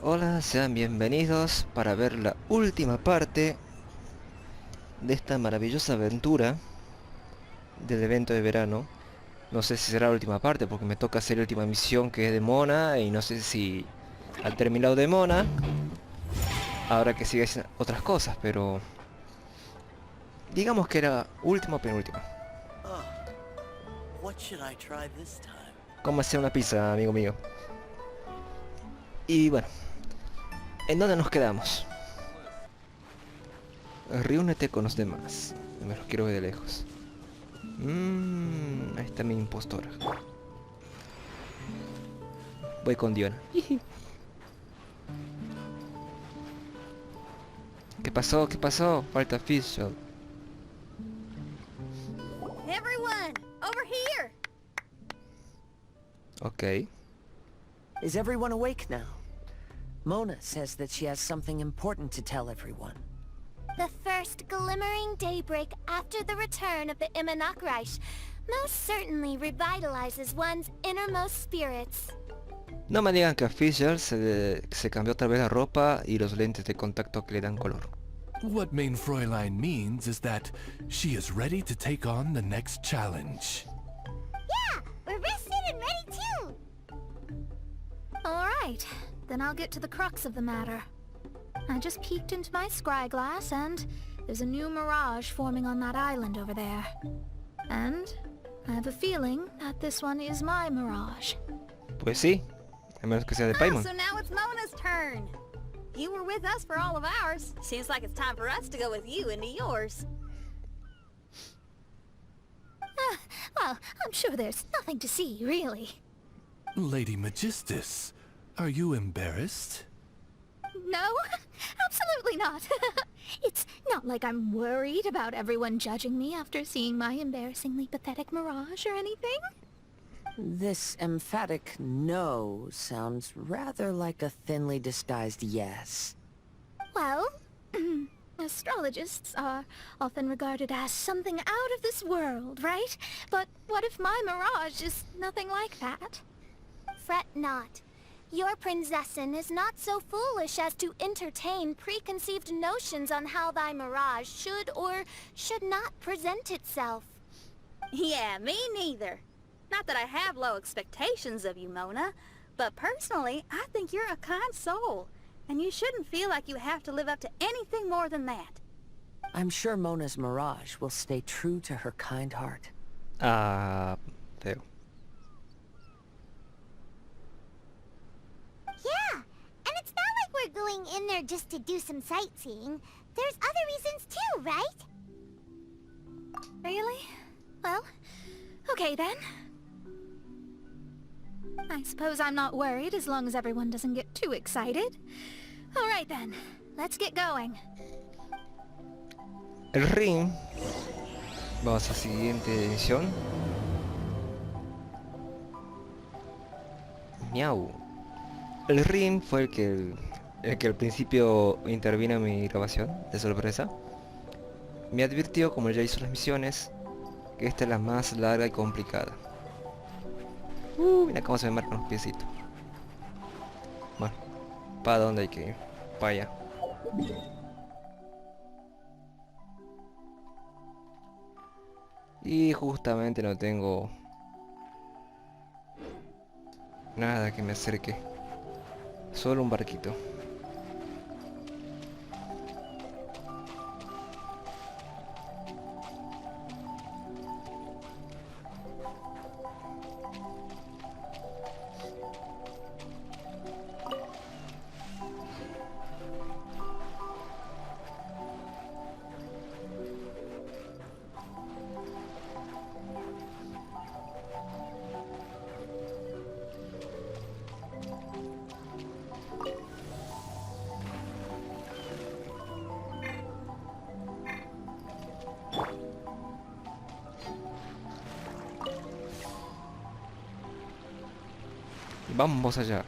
Hola, sean bienvenidos para ver la última parte de esta maravillosa aventura del evento de verano. No sé si será la última parte porque me toca hacer la última misión, que es de Mona, y no sé si al terminado de Mona habrá que seguir haciendo otras cosas, pero digamos que era última o penúltima. ¿Cómo hacer una pizza, amigo mío? Y bueno, ¿en dónde nos quedamos? Reúnete con los demás. Me los quiero ver de lejos. Ahí está mi impostora. Voy con Diona. ¿Qué pasó? ¿Qué pasó? Falta Fischl. Everyone, over here. Ok. Is everyone awake now? Mona says that she has something important to tell everyone. The first glimmering daybreak after the return of the Immonachreich most certainly revitalizes one's innermost spirits. No me digan que a Fischl se cambió otra vez la ropa y los lentes de contacto que le dan color. What Mein Fräulein means is that she is ready to take on the next challenge. Yeah, we're rested and ready too. All right, then I'll get to the crux of the matter. I just peeked into my scry glass and there's a new mirage forming on that island over there. And I have a feeling that this one is my mirage. Pues sí, a menos que sea de Paimon. So now it's Mona's turn. You were with us for all of ours. Seems like it's time for us to go with you into yours. Well, I'm sure there's nothing to see, really. Lady Magistus, are you embarrassed? No, absolutely not. It's not like I'm worried about everyone judging me after seeing my embarrassingly pathetic mirage or anything. This emphatic no sounds rather like a thinly disguised yes. Well, astrologists are often regarded as something out of this world, right? But what if my mirage is nothing like that? Fret not. Your prinzessin is not so foolish as to entertain preconceived notions on how thy mirage should or should not present itself. Yeah, me neither. Not that I have low expectations of you, Mona, but personally, I think you're a kind soul, and you shouldn't feel like you have to live up to anything more than that. I'm sure Mona's mirage will stay true to her kind heart. Feo. Yeah, and it's not like we're going in there just to do some sightseeing. There's other reasons too, right? Really? Well, okay then. I suppose I'm not worried as long as everyone doesn't get too excited. All right then, let's get going. El ring. Vamos a la siguiente misión. Miau. El ring fue el que al principio intervino en mi grabación de sorpresa. Me advirtió, como ya hizo las misiones, que esta es la más larga y complicada. Mira cómo se me marcan los piecitos. Bueno, ¿para dónde hay que ir? Para allá. Y justamente no tengo nada que me acerque. Solo un barquito. Vamos allá.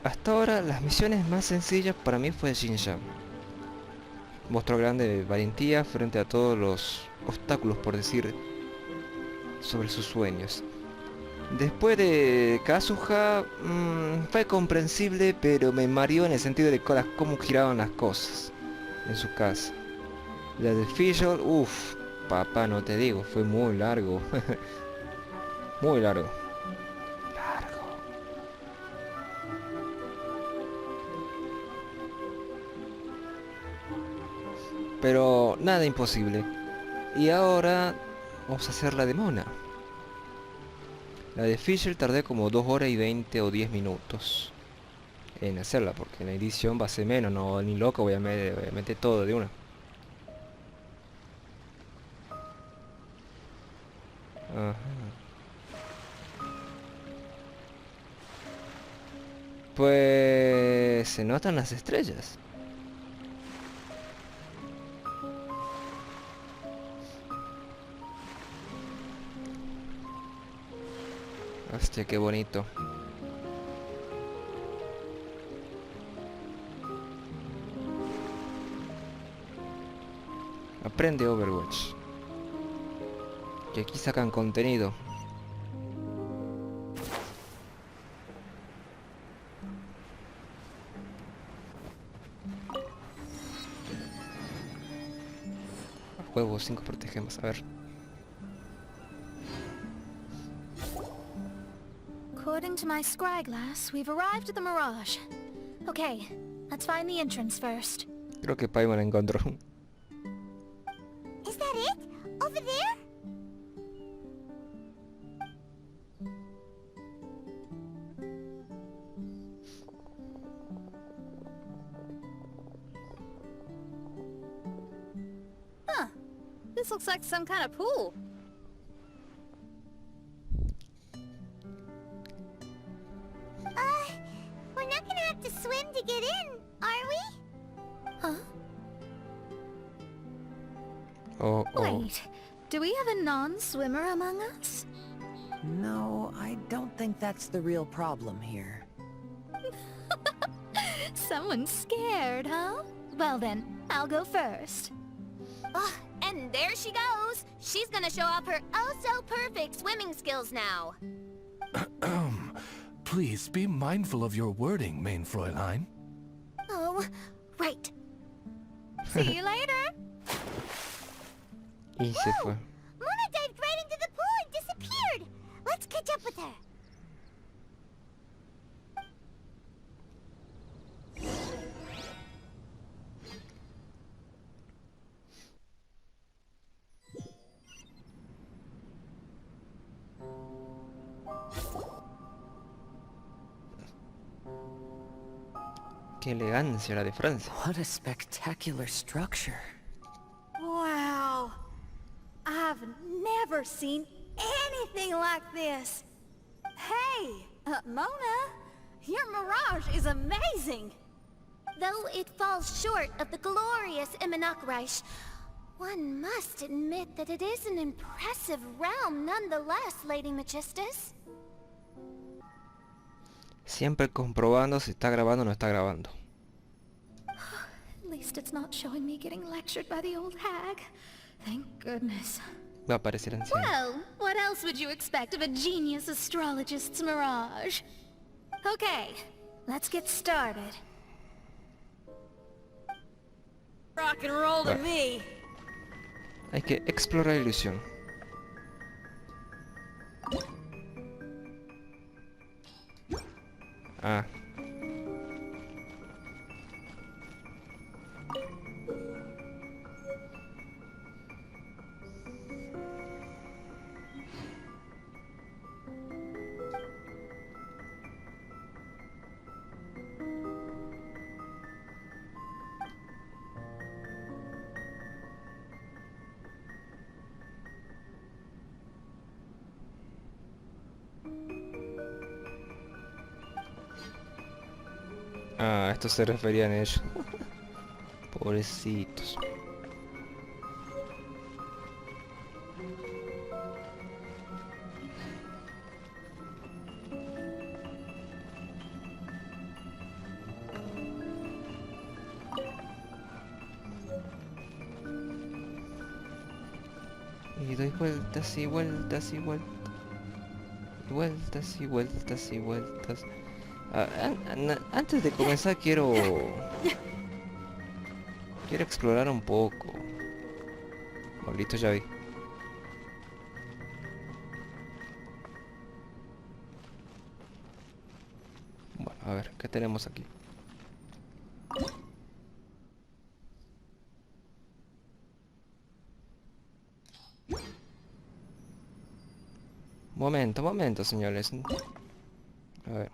Hasta ahora las misiones más sencillas para mí fue Xinjiang. Mostró grande valentía frente a todos los obstáculos, por decir, sobre sus sueños. Después de Kazuha, fue comprensible, pero me mareó en el sentido de cómo giraban las cosas en su casa. La de Fisher, uff, papá, no te digo, fue muy largo. Muy largo. Largo. Pero nada imposible. Y ahora vamos a hacer la de Mona. La de Fisher tardé como 2 horas y 20 o 10 minutos en hacerla, porque en la edición va a ser menos, no, ni loco voy a meter todo de una. Ajá. Pues se notan las estrellas. Hostia, qué bonito. Aprende Overwatch. Que aquí sacan contenido. Juego 5 protegemos, a ver. According to my scryglass, we've arrived at the Mirage. Okay, let's find the entrance first. Creo que Paimon la encontró. Is that it? Over there? Huh. This looks like some kind of pool. We're not gonna have to swim to get in, are we? Huh? Oh, oh. Wait, do we have a non-swimmer among us? No, I don't think that's the real problem here. Someone's scared, huh? Well then, I'll go first. And there she goes. She's gonna show off her oh-so-perfect swimming skills now. Please be mindful of your wording, main Fräulein. Oh, right. See you later. Y se fue. Mona dived right into the pool and disappeared. Let's catch up with her. Qué elegancia la de Francia. What a spectacular structure. Wow. I've never seen anything like this. Hey, Mona, your mirage is amazing. Though it falls short of the glorious Immonakreich, one must admit that it is an impressive realm nonetheless, Lady Magistus. Siempre comprobando si está grabando o no está grabando. At least it's not showing me getting lectured by the old hag. Thank goodness. Va a aparecer anciano. Well, what else would you expect of a genius astrologist's mirage? Okay, let's get started. Rock and roll to Bueno. me. Hay que explorar la ilusión. Ah. Ah, a esto se referían ellos. Pobrecitos. Y doy vueltas y vueltas y vueltas. vueltas y vueltas y vueltas. Antes de comenzar quiero explorar un poco. Bueno, listo, ya vi. Bueno, a ver, ¿qué tenemos aquí? Momento, señores. A ver.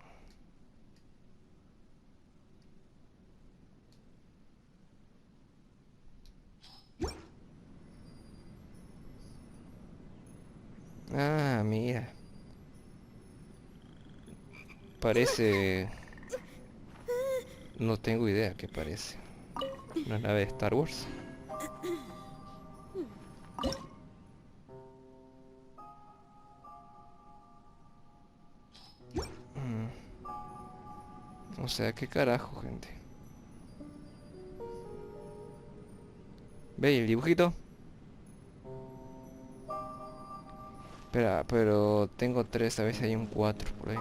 Ah, mira. Parece... No tengo idea qué parece. Una nave de Star Wars. O sea, qué carajo, gente. ¿Veis el dibujito? Espera, pero tengo 3, a veces hay un 4 por ahí.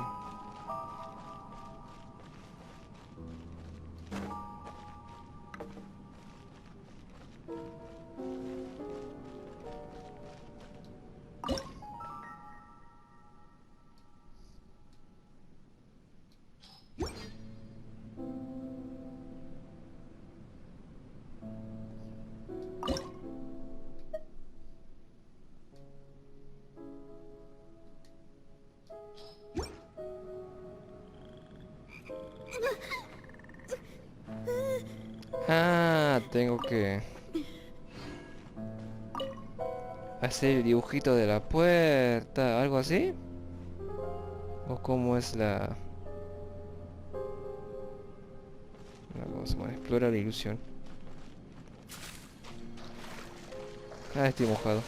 Ah, tengo que hacer el dibujito de la puerta, algo así. ¿O cómo es la... Vamos a explorar la ilusión. Ah, estoy mojado.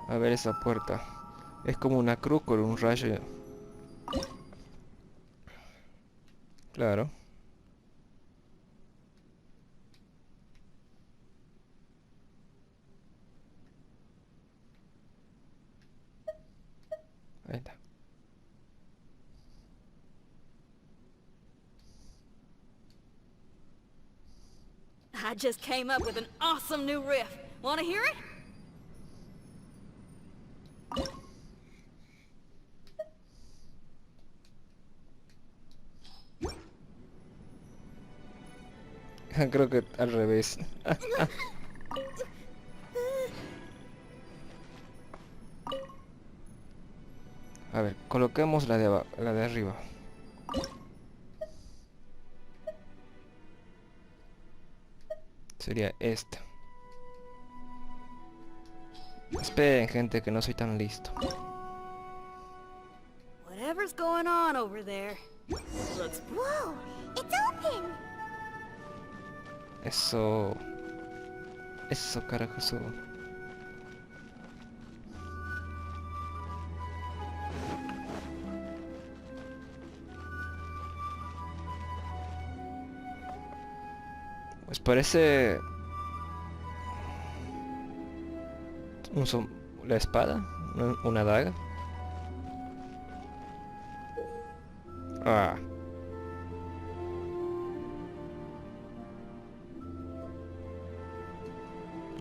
A ver esa puerta. Es como una cruz con un rayo. Claro. Ahí está. I just came up with an awesome new riff. Want to hear it? Creo que al revés. A ver, coloquemos la de la de arriba. Sería esta. Esperen, gente, que no soy tan listo. Whatever's going on over there looks... Whoa! It's open! Eso... Eso, carajo, eso. Pues parece... la espada, una daga. Ah.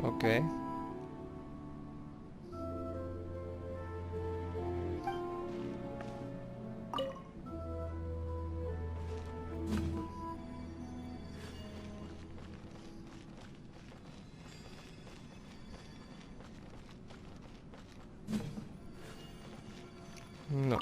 Ok. No.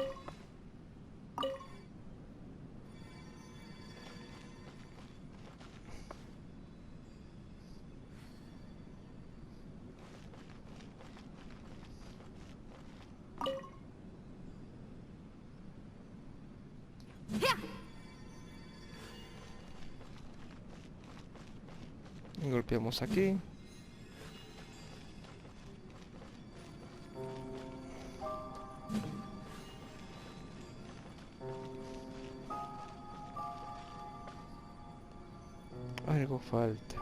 Golpeamos aquí. Algo falta.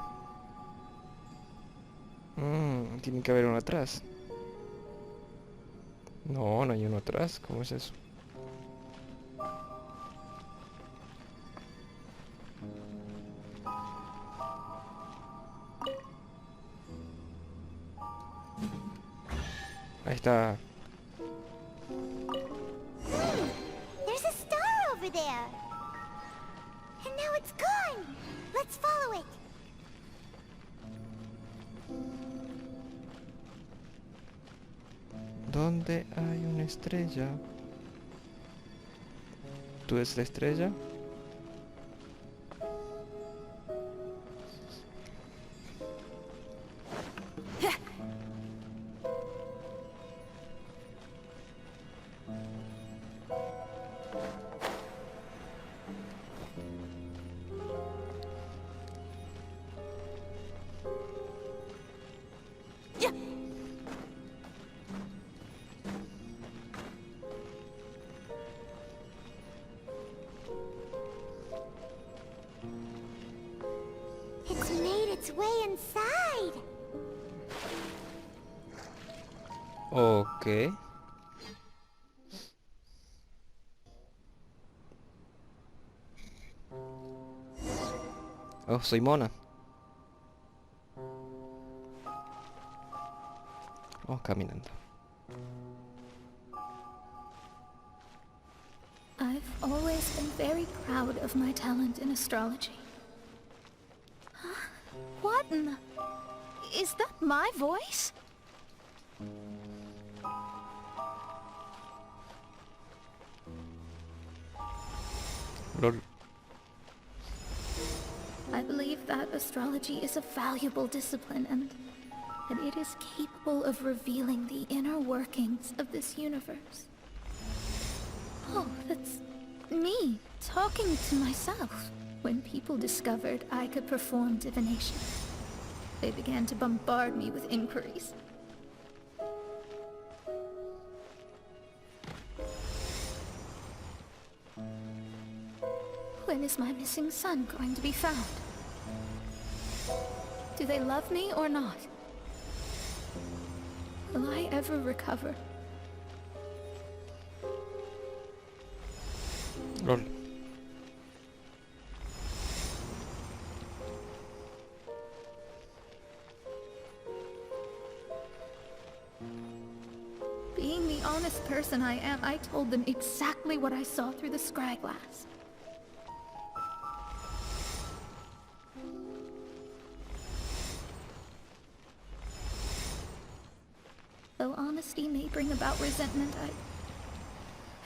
Tiene que haber uno atrás. No, no hay uno atrás. ¿Cómo es eso? Ahí está. There's a star over there. And now it's gone. Let's follow it. ¿Dónde hay una estrella? ¿Tú eres la estrella? It's made its way inside. Ok. Oh, soy Mona. Vamos caminando. I've always been very proud of my talent in astrology. Huh? What in the... Is that my voice? Lol. I believe that astrology is a valuable discipline and that it is capable of revealing the inner workings of this universe. Oh, that's me talking to myself. When people discovered I could perform divination, they began to bombard me with inquiries. When is my missing son going to be found? Do they love me or not? Will I ever recover? Lol. Being the honest person I am, I told them exactly what I saw through the scry glass. Though honesty may bring about resentment,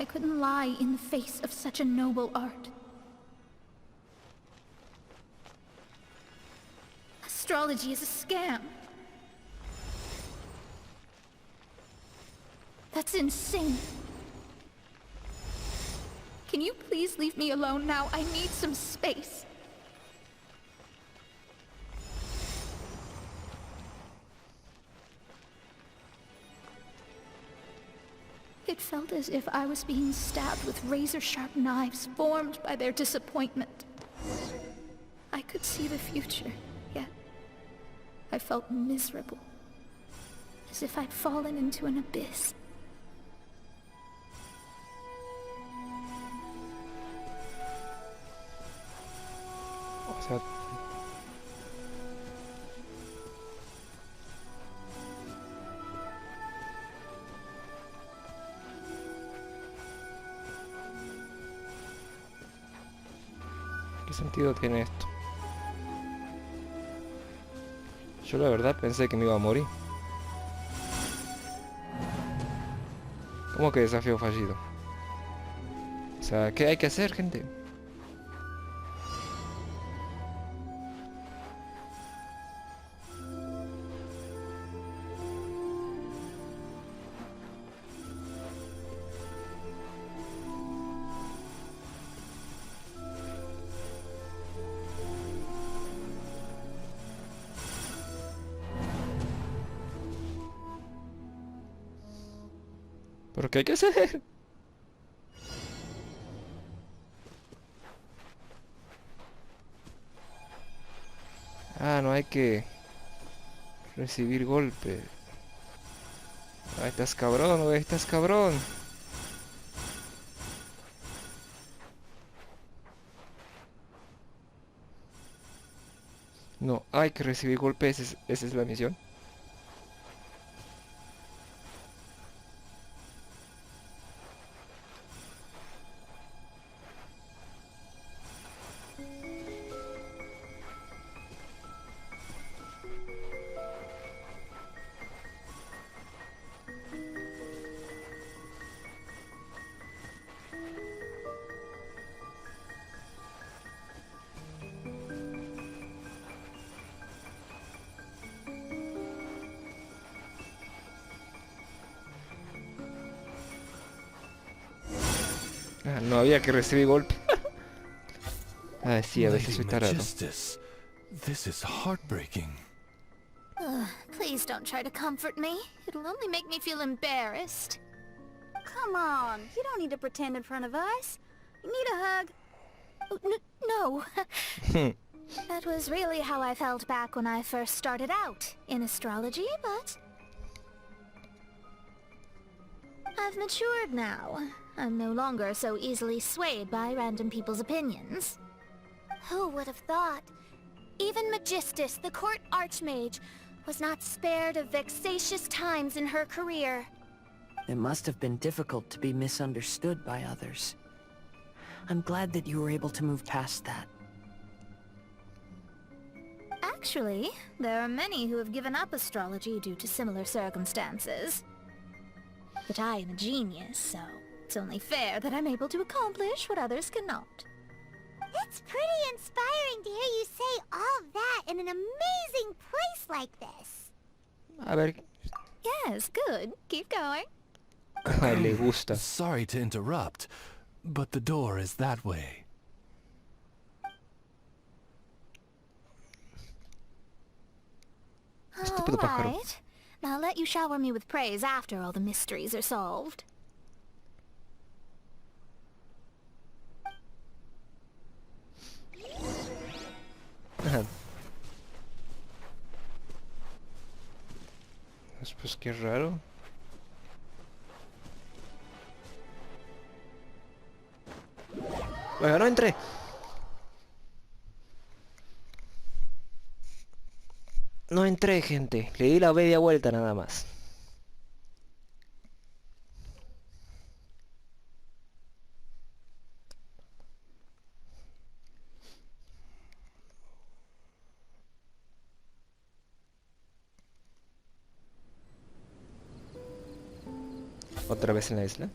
I couldn't lie in the face of such a noble art. Astrology is a scam. That's insane. Can you please leave me alone now? I need some space. It felt as if I was being stabbed with razor-sharp knives formed by their disappointment. I could see the future, yet I felt miserable, as if I'd fallen into an abyss. O sea... ¿Qué sentido tiene esto? Yo la verdad pensé que me iba a morir. ¿Cómo que desafío fallido? O sea, ¿qué hay que hacer, gente? ¿Pero qué hay que hacer? Ah, no hay que recibir golpe. Ahí estás cabrón, güey, estás cabrón. No, hay que recibir golpe, esa es la misión. Ah, no había que recibir golpe. Ah, sí, a veces soy Lady tarado. Magistus, this is heartbreaking. Ugh, please don't try to comfort me. It'll only make me feel embarrassed. Come on, you don't need to pretend in front of us. You need a hug. Oh, no. That was really how I felt back when I first started out in astrology, but I've matured now. I'm no longer so easily swayed by random people's opinions. Who would have thought? Even Magistus, the court archmage, was not spared of vexatious times in her career. It must have been difficult to be misunderstood by others. I'm glad that you were able to move past that. Actually, there are many who have given up astrology due to similar circumstances. But I am a genius, so it's only fair that I'm able to accomplish what others cannot. It's pretty inspiring to hear you say all that in an amazing place like this. A ver, Yes, good. Keep going. a le gusta. Sorry to interrupt, but the door is that way. Estúpido pájaro. Alright. I'll let you shower me with praise after all the mysteries are solved. Ajá. Pues qué raro. Oiga, no entré. No entré, gente. Le di la media vuelta nada más. Otra vez en la isla.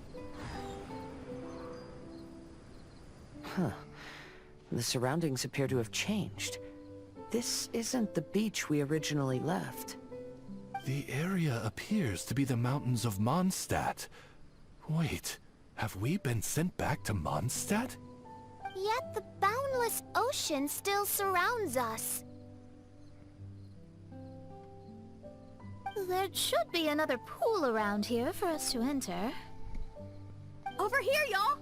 Huh. The surroundings appear to have changed. This isn't the beach we originally left. The area appears to be the mountains of Mondstadt. Wait, have we been sent back to Mondstadt? Yet the boundless ocean still surrounds us. There should be another pool around here for us to enter. Over here, y'all.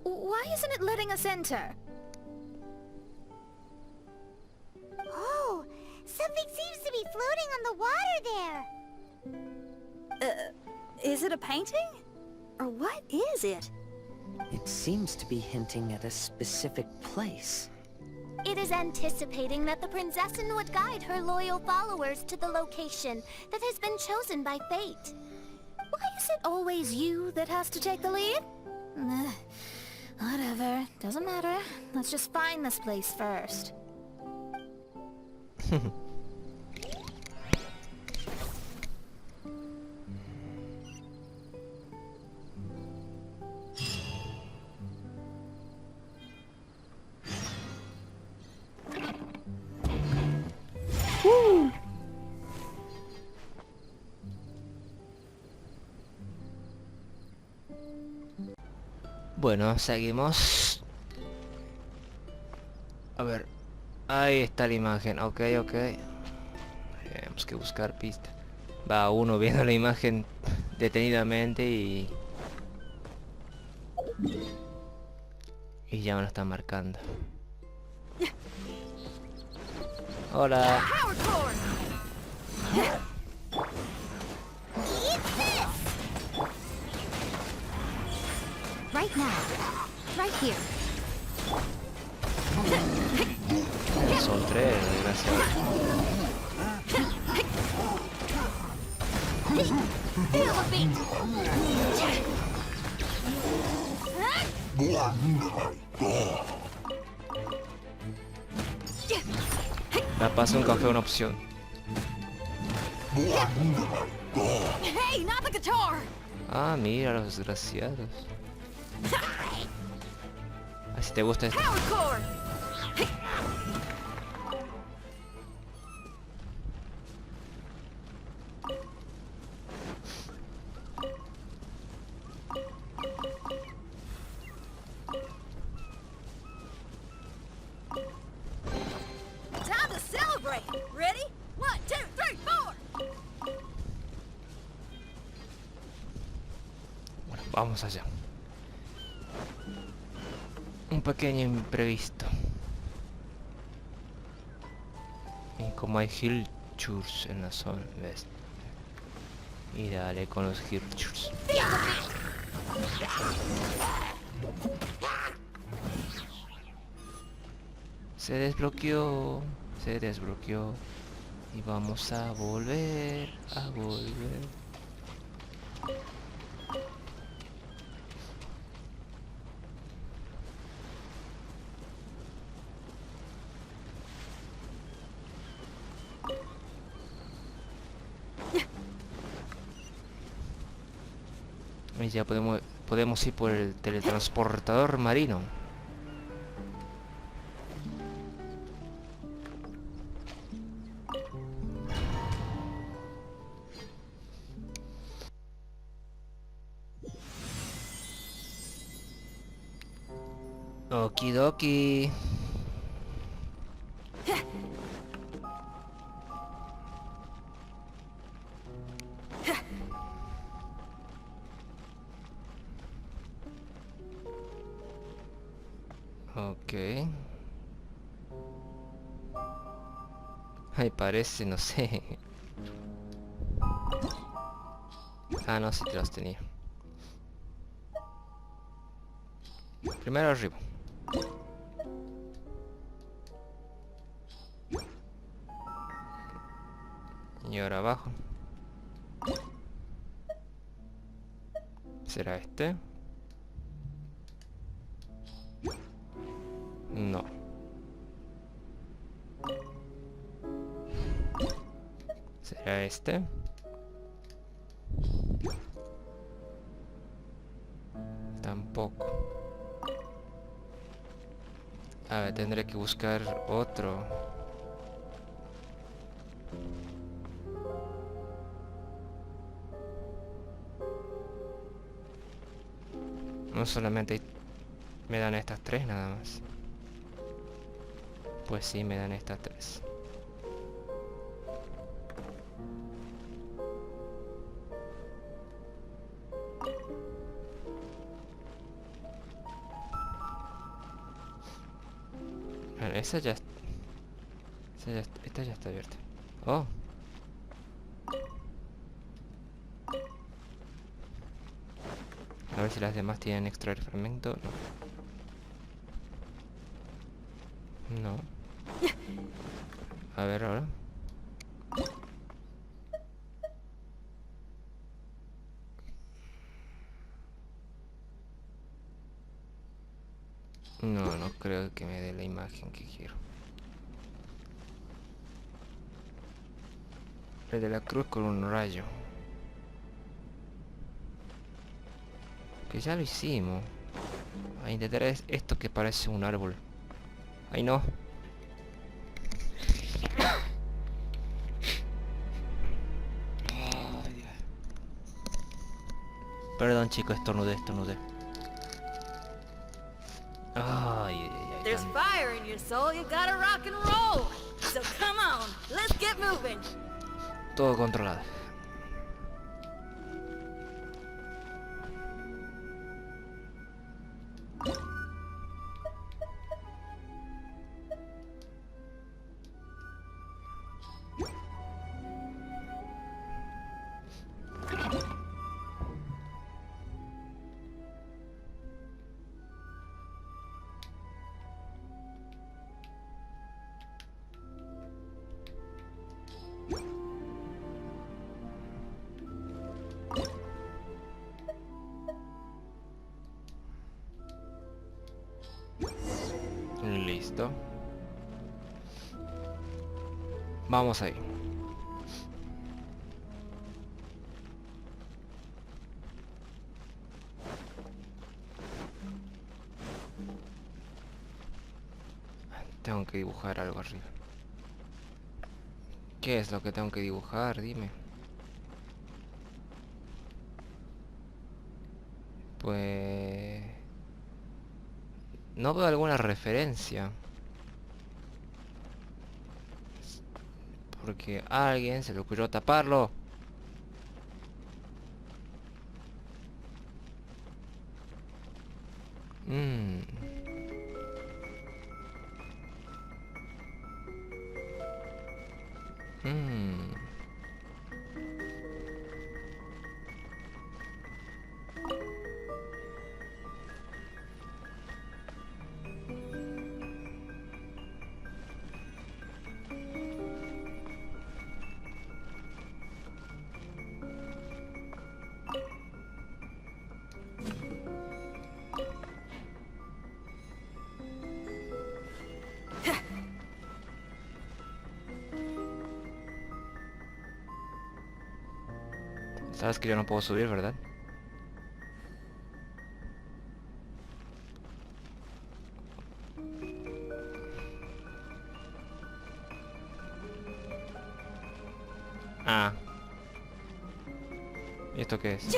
Why isn't it letting us enter? Oh, something seems to be floating on the water there. Is it a painting? Or what is it? It seems to be hinting at a specific place. It is anticipating that the Prinzessin would guide her loyal followers to the location that has been chosen by fate. Why is it always you that has to take the lead? Whatever, doesn't matter. Let's just find this place first. Bueno, seguimos. A ver. Ahí está la imagen. Ok, ok. Tenemos que buscar pista. Va uno viendo la imagen detenidamente y ya me lo está marcando. Hola. Right now. Right here. Son tres, desgraciado. Feel the beat. La pasa un café una opción. Hey, not the guitar. Ah, mira los desgraciados. Así te gusta esto. Power chord. Time to celebrate. Ready? 1, 2, 3, 4. Bueno, vamos allá. Un pequeño imprevisto. Y como hay hillchurs en la zona, ¿ves? Y dale con los hillchurs. Se desbloqueó. Se desbloqueó. Y vamos a volver. A volver. Y ya podemos ir por el teletransportador marino. Okidoki. Ok. Ay, parece, no sé. Ah, no, sí que los tenía. Primero arriba. Y ahora abajo. ¿Será este? No. ¿Será este? Tampoco. A ver, tendré que buscar otro. No solamente me dan estas tres nada más. Pues sí, me dan estas tres. Bueno, esta ya está abierta. Oh. A ver si las demás tienen extraer fragmento. No. No. A ver ahora. No, no creo que me dé la imagen que quiero. El de la cruz con un rayo. Que ya lo hicimos. A intentar esto que parece un árbol. Ay, no. Perdón, chicos, estornudé. Ay, ay, ay. there's fire in your soul, you gotta rock and roll. So come on, let's get moving. Todo controlado. Listo. Vamos ahí. Tengo que dibujar algo arriba. ¿Qué es lo que tengo que dibujar? Dime. Pues... no veo alguna referencia. Porque a alguien se le ocurrió taparlo. Mmm. Sabes que yo no puedo subir, ¿verdad? Ah. ¿Y esto qué es?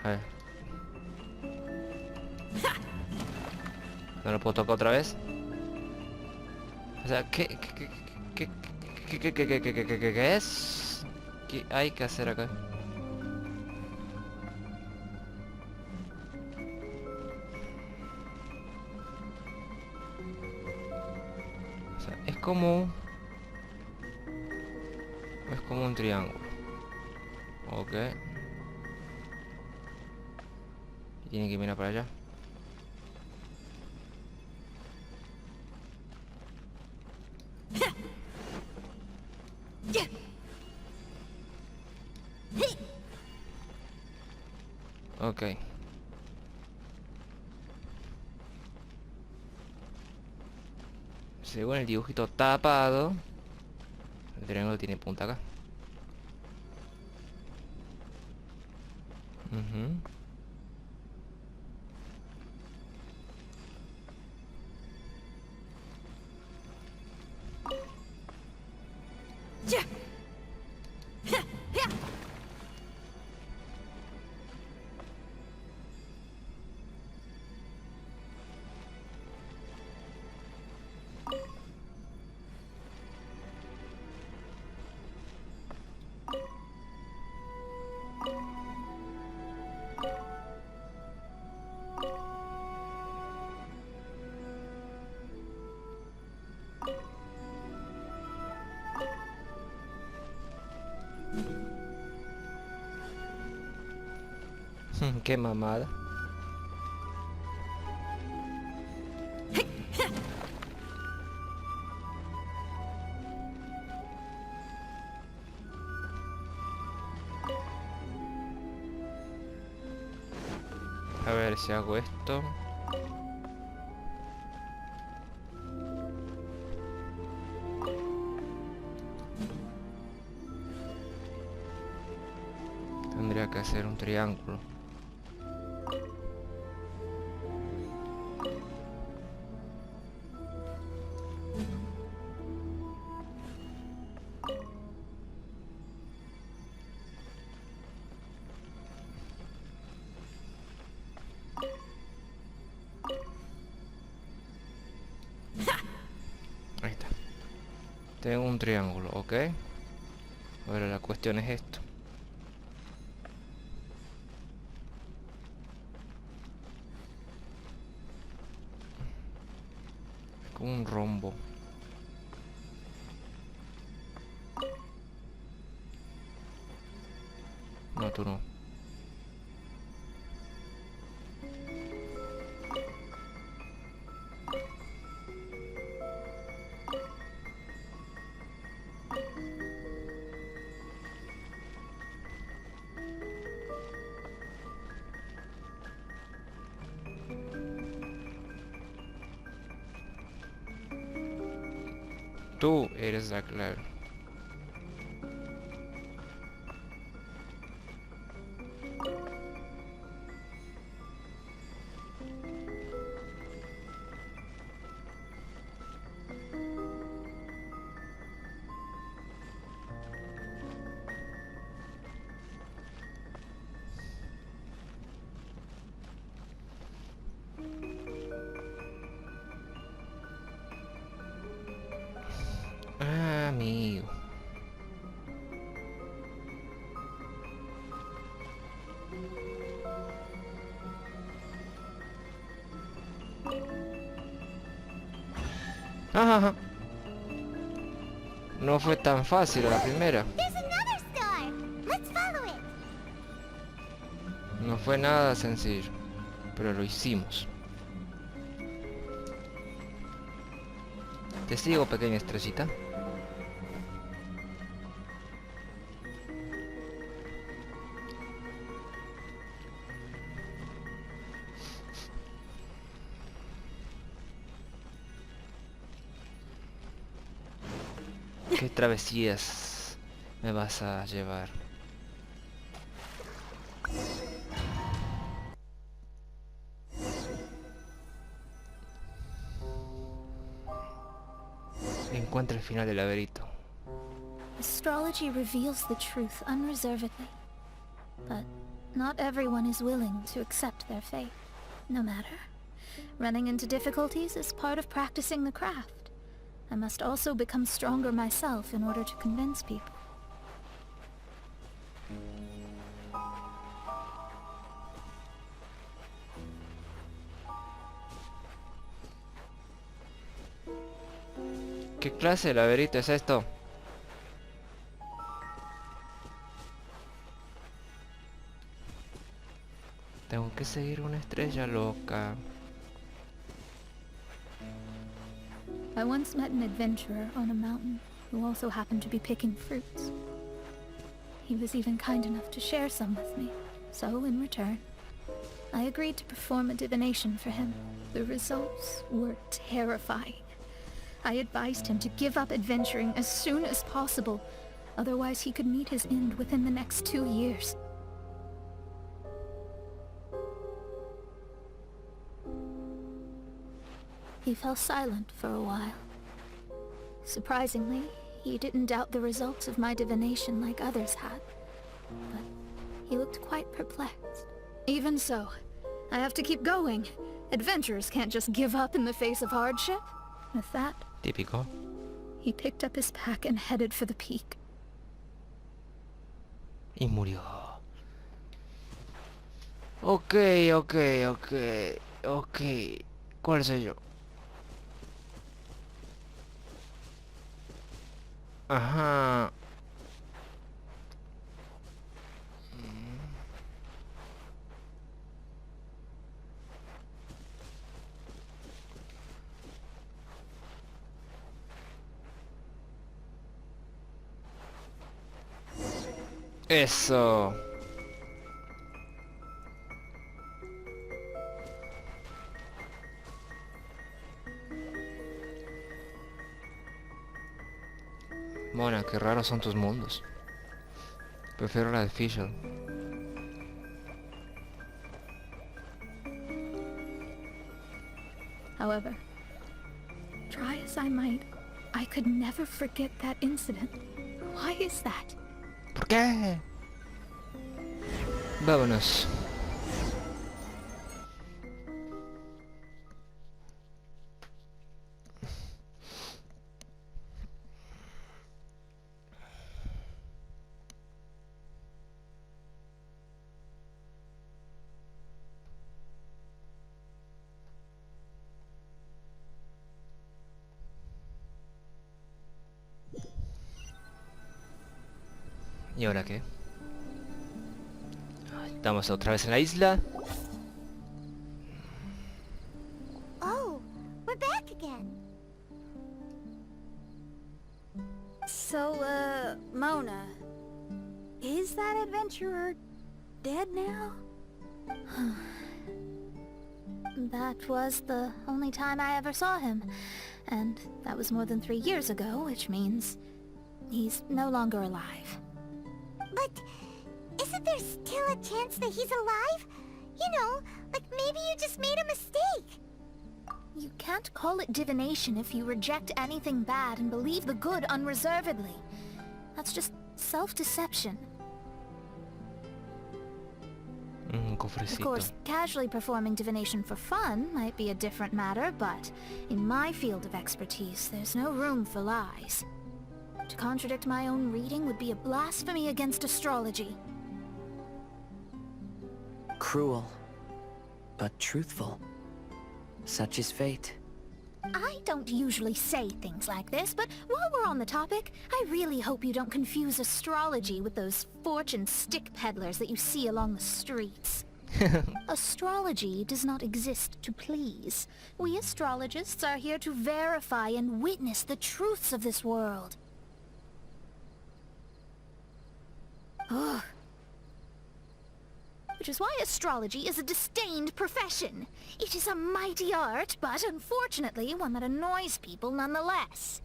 A ver. ¿No lo puedo tocar otra vez? O sea, ¿qué es? ¿Qué hay que hacer acá? O sea, es como un triángulo. Ok. Y tiene que mirar para allá. Ok. Según el dibujito tapado, el triángulo tiene punta acá. Ujú. Qué mamada. A ver si hago esto. Tendría que hacer un triángulo. Tengo un triángulo, ¿ok? Ahora la cuestión es esto. Es como un rombo. No, tú no. Tú eres la clave. Ah, amigo. Ajá. No fue tan fácil a la primera. There's another star! Let's follow it! No fue nada sencillo, pero lo hicimos. Te sigo, pequeña estrellita. ¿Qué travesías me vas a llevar? Encuentra el final del laberinto. Astrology reveals the truth unreservedly. But not everyone is willing to accept their fate. No matter. Running into difficulties is part of practicing the craft. I must also become stronger myself in order to convince people. ¿Qué clase de laberinto es esto? Tengo que seguir una estrella loca. I once met an adventurer on a mountain who also happened to be picking fruits. He was even kind enough to share some with me, so in return, I agreed to perform a divination for him. The results were terrifying. I advised him to give up adventuring as soon as possible, otherwise he could meet his end within the next 2 years. He fell silent for a while. Surprisingly, he didn't doubt the results of my divination like others had, but he looked quite perplexed. Even so, I have to keep going. Adventurers can't just give up in the face of hardship. With that, Típico. he picked up his pack and headed for the peak. Y murió. Ok. ¿Cuál soy yo? Ajá. Eso. Mona, qué raros son tus mundos. Prefiero la de Fischl. However, try as I might, I could never forget that incident. Why is that? ¿Por qué? Vámonos. ¿Y ahora qué? Estamos otra vez en la isla. Oh, we're back again. So, Mona, is that adventurer dead now? That was the only time I ever saw him. And that was more than 3 years ago, which means he's no longer alive. But isn't there still a chance that he's alive? You know, like maybe you just made a mistake. You can't call it divination if you reject anything bad and believe the good unreservedly. That's just self-deception. Of Cofrecito. course, casually performing divination for fun might be a different matter, but in my field of expertise, there's no room for lies. To contradict my own reading would be a blasphemy against astrology. Cruel, but truthful. Such is fate. I don't usually say things like this, but while we're on the topic, I really hope you don't confuse astrology with those fortune stick peddlers that you see along the streets. Astrology does not exist to please. We astrologists are here to verify and witness the truths of this world. Ugh. Which is why astrology is a disdained profession. It is a mighty art, but unfortunately one that annoys people nonetheless.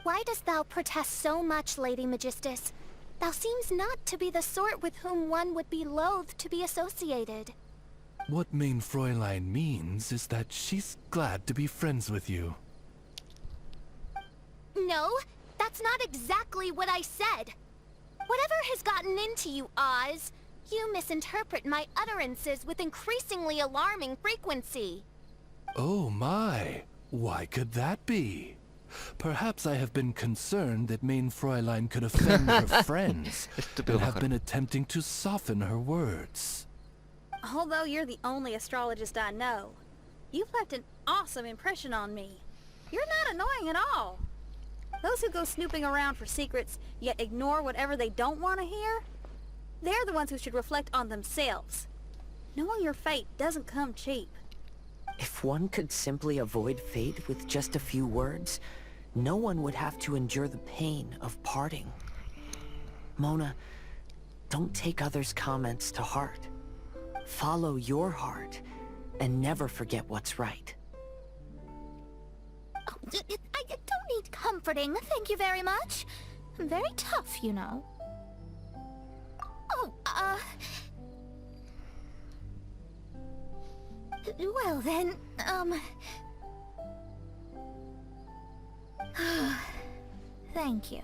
Why dost thou protest so much, Lady Magistus? Thou seems not to be the sort with whom one would be loath to be associated. What mein Fräulein means is that she's glad to be friends with you. No, that's not exactly what I said. Whatever has gotten into you, Oz, you misinterpret my utterances with increasingly alarming frequency. Oh my, why could that be? Perhaps I have been concerned that mein Fräulein could offend her friends, Estúpido and have pájaro. been attempting to soften her words. Although you're the only astrologist I know, you've left an awesome impression on me. You're not annoying at all. Those who go snooping around for secrets, yet ignore whatever they don't want to hear, they're the ones who should reflect on themselves. Knowing your fate doesn't come cheap. If one could simply avoid fate with just a few words, no one would have to endure the pain of parting. Mona, don't take others' comments to heart. Follow your heart, and never forget what's right. Oh, I don't need comforting, thank you very much. I'm very tough, you know. Oh, well then, thank you.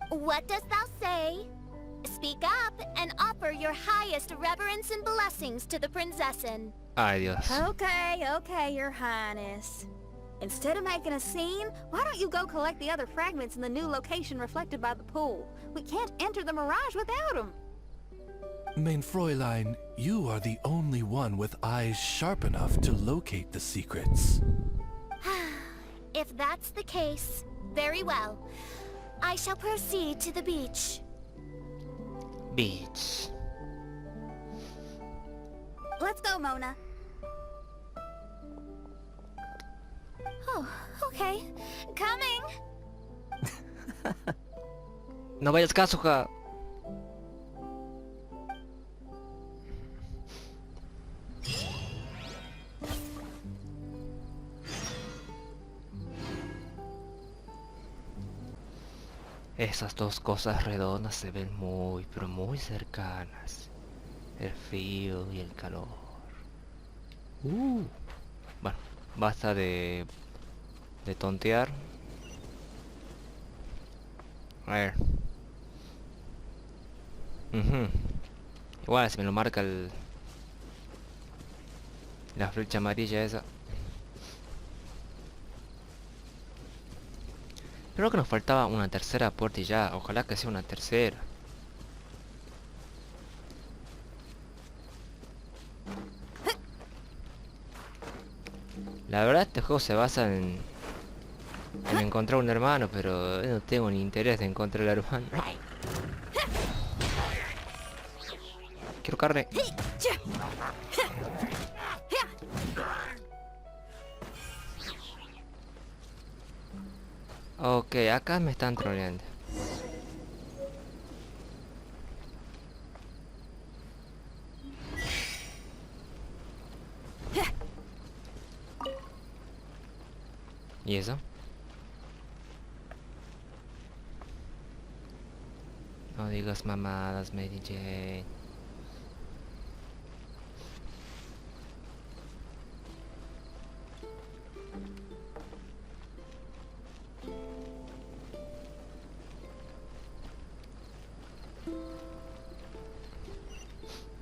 What dost thou say? Speak up and offer your highest reverence and blessings to the prinzessin. Ay, Dios. Okay, your highness. Instead of making a scene, why don't you go collect the other fragments in the new location reflected by the pool? We can't enter the mirage without them. Mein Fräulein, you are the only one with eyes sharp enough to locate the secrets. If that's the case, very well. I shall proceed to the beach. Beach. Let's go, Mona. Oh, okay. Coming! No vayas caso, ja. Esas dos cosas redondas se ven muy, pero muy cercanas. El frío y el calor. Bueno, basta de tontear. A ver. Igual si me lo marca la flecha amarilla esa. Creo que nos faltaba una tercera puerta y ya. Ojalá que sea una tercera. La verdad este juego se basa en me encontré un hermano, pero no tengo ni interés de encontrar el hermano. Quiero carne. Ok, acá me están troleando. ¿Y eso? No digas mamadas, Mary Jane.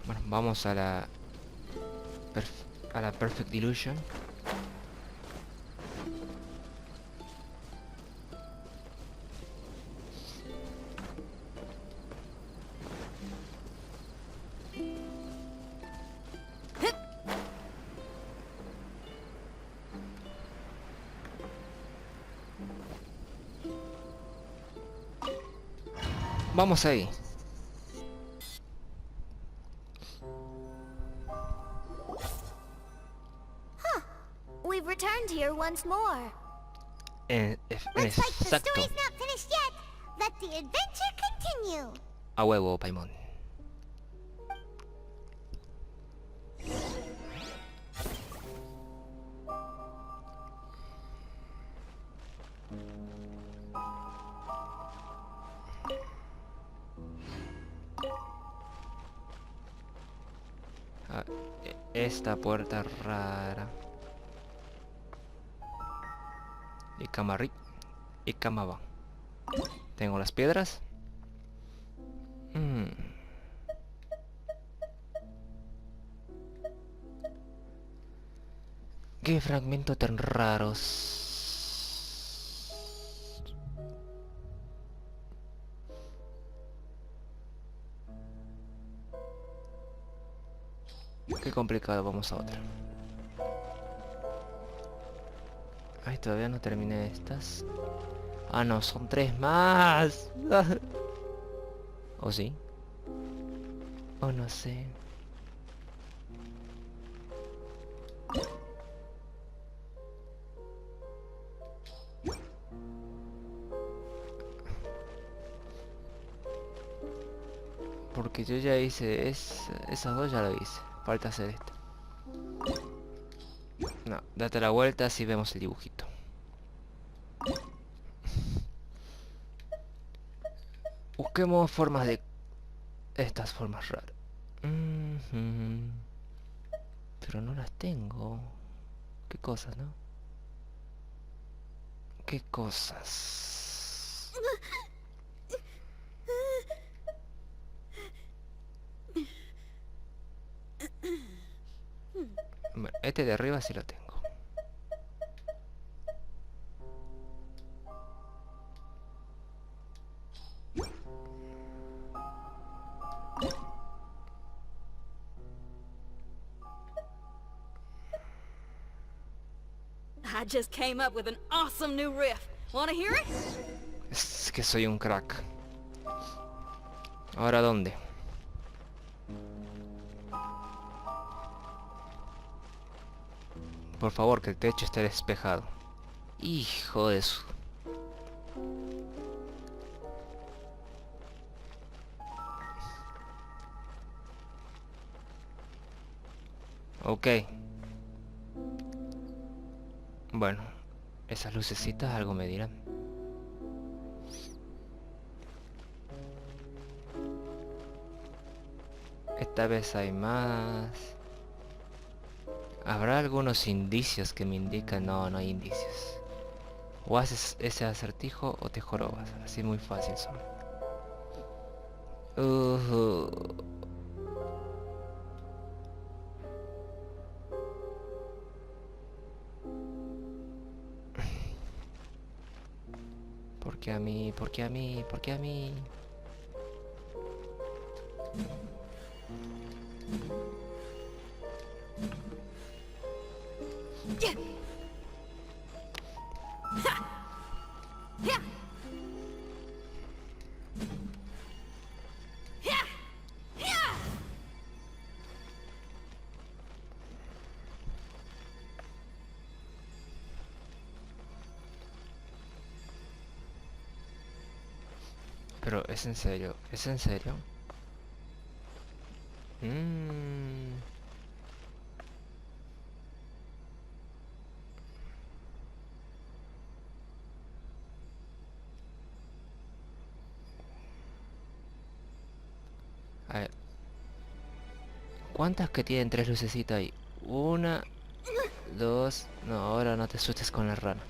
Bueno, vamos a la Perfect Illusion. Vamos ahí. We've returned here once more. Looks like the Exacto. story's not finished yet. Let the adventure continue. A huevo, Paimon. Ah, esta puerta rara. Y camarri. Y camaba. Tengo las piedras. Qué fragmento tan raros. Qué complicado, vamos a otra. Ay, todavía no terminé estas. Ah, no, son 3 más. ¿O sí? O no sé. Porque yo ya hice esas dos, ya lo hice. Falta hacer esto. No, date la vuelta así vemos el dibujito. Busquemos formas de... Estas formas raras. Pero no las tengo. ¿Qué cosas, no? ¿Qué cosas? Bueno, este de arriba sí lo tengo. I just came up with an awesome new riff. Wanna hear it? Es que soy un crack. ¿Ahora dónde? Por favor, que el techo esté despejado. Hijo de su... Ok. Bueno, esas lucecitas algo me dirán. Esta vez hay más. ¿Habrá algunos indicios que me indican? No, no hay indicios. O haces ese acertijo o te jorobas. Así muy fácil son. ¿Por qué a mí? ¿Por qué a mí? ¿Por qué a mí? Pero es en serio, es en serio. A ver. ¿Cuántas que tienen tres lucecitas ahí? Una, dos... No, ahora no te asustes con la rana.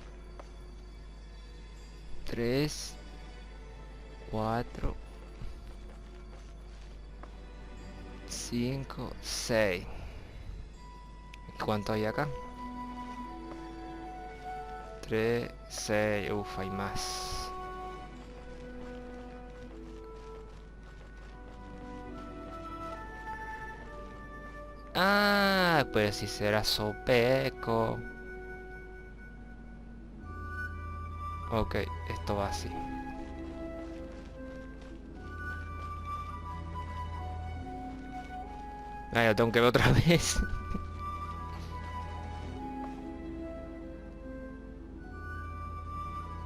3, 4, 5, 6. ¿Cuánto hay acá? 3, 6. Uf, hay más. Ah, pues si será sopeco. Ok, esto va así. Ah, lo tengo que ver otra vez.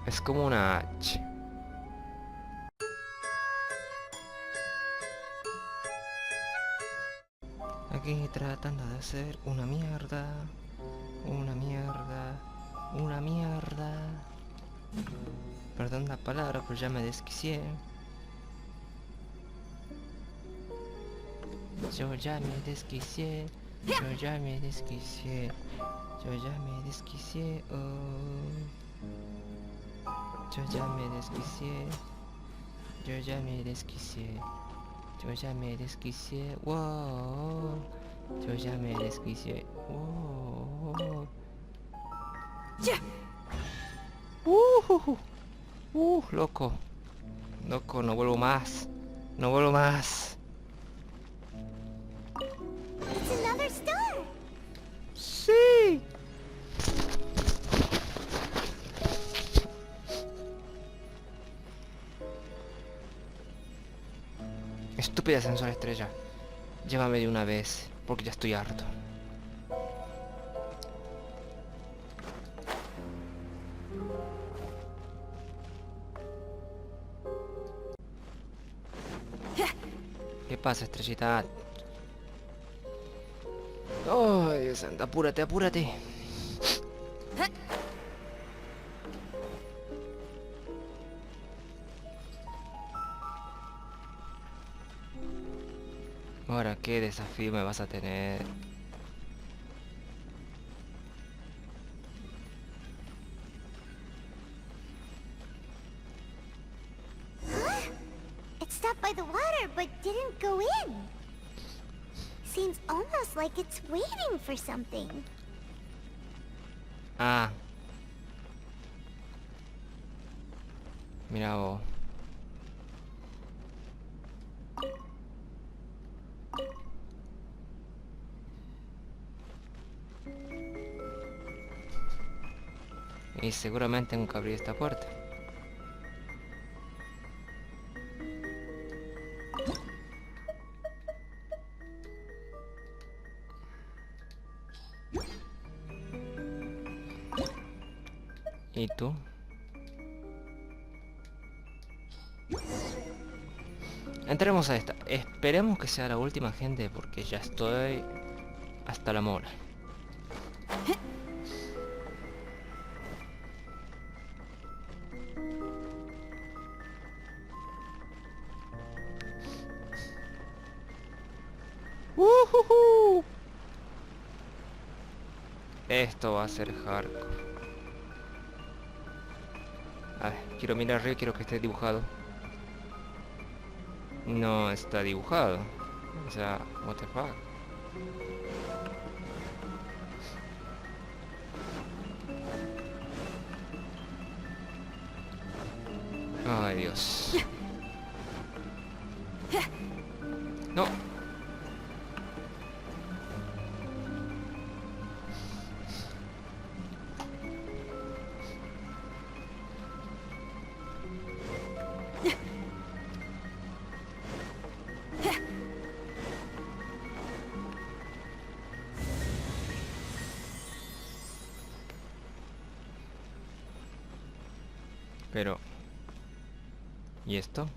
Es como una H. Aquí tratando de hacer una mierda. Una mierda. Una mierda. Perdón la palabra, pero ya me desquicié. Yo ya me desquicié. Yo ya me desquicié. Yo ya me desquicié. Oh. Yo ya me desquicié. Yo ya me desquicié. Yo ya me desquicié. Wow. Yo ya me desquicié. Wow. Loco. Loco, no vuelvo más. No vuelvo más. It's another star! Sí. Estúpida sensor estrella. Llévame de una vez, porque ya estoy harto. ¿Qué pasa, estrellita? Ay, Dios santo, apúrate, apúrate. Ahora, ¿qué desafío me vas a tener? It stopped by the water, but didn't go in. Seems almost like it's waiting for something. Ah. Mira vos. Y seguramente tengo que abrir esta puerta. ¿Y tú? Entremos a esta. Esperemos que sea la última, gente, porque ya estoy hasta la mola. ¡Ujujú! Esto va a ser hardcore. A ver, quiero mirar arriba, quiero que esté dibujado. No está dibujado. O sea, what the fuck. Ay, Dios. No. Pero... ¿y esto?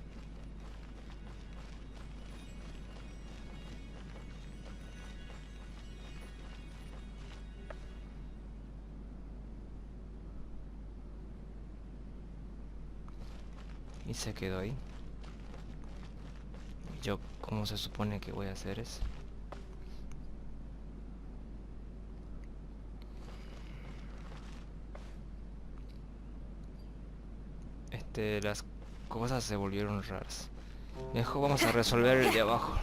Y se quedó ahí. Yo, ¿cómo se supone que voy a hacer eso? Las cosas se volvieron raras. Mejor vamos a resolver el de abajo.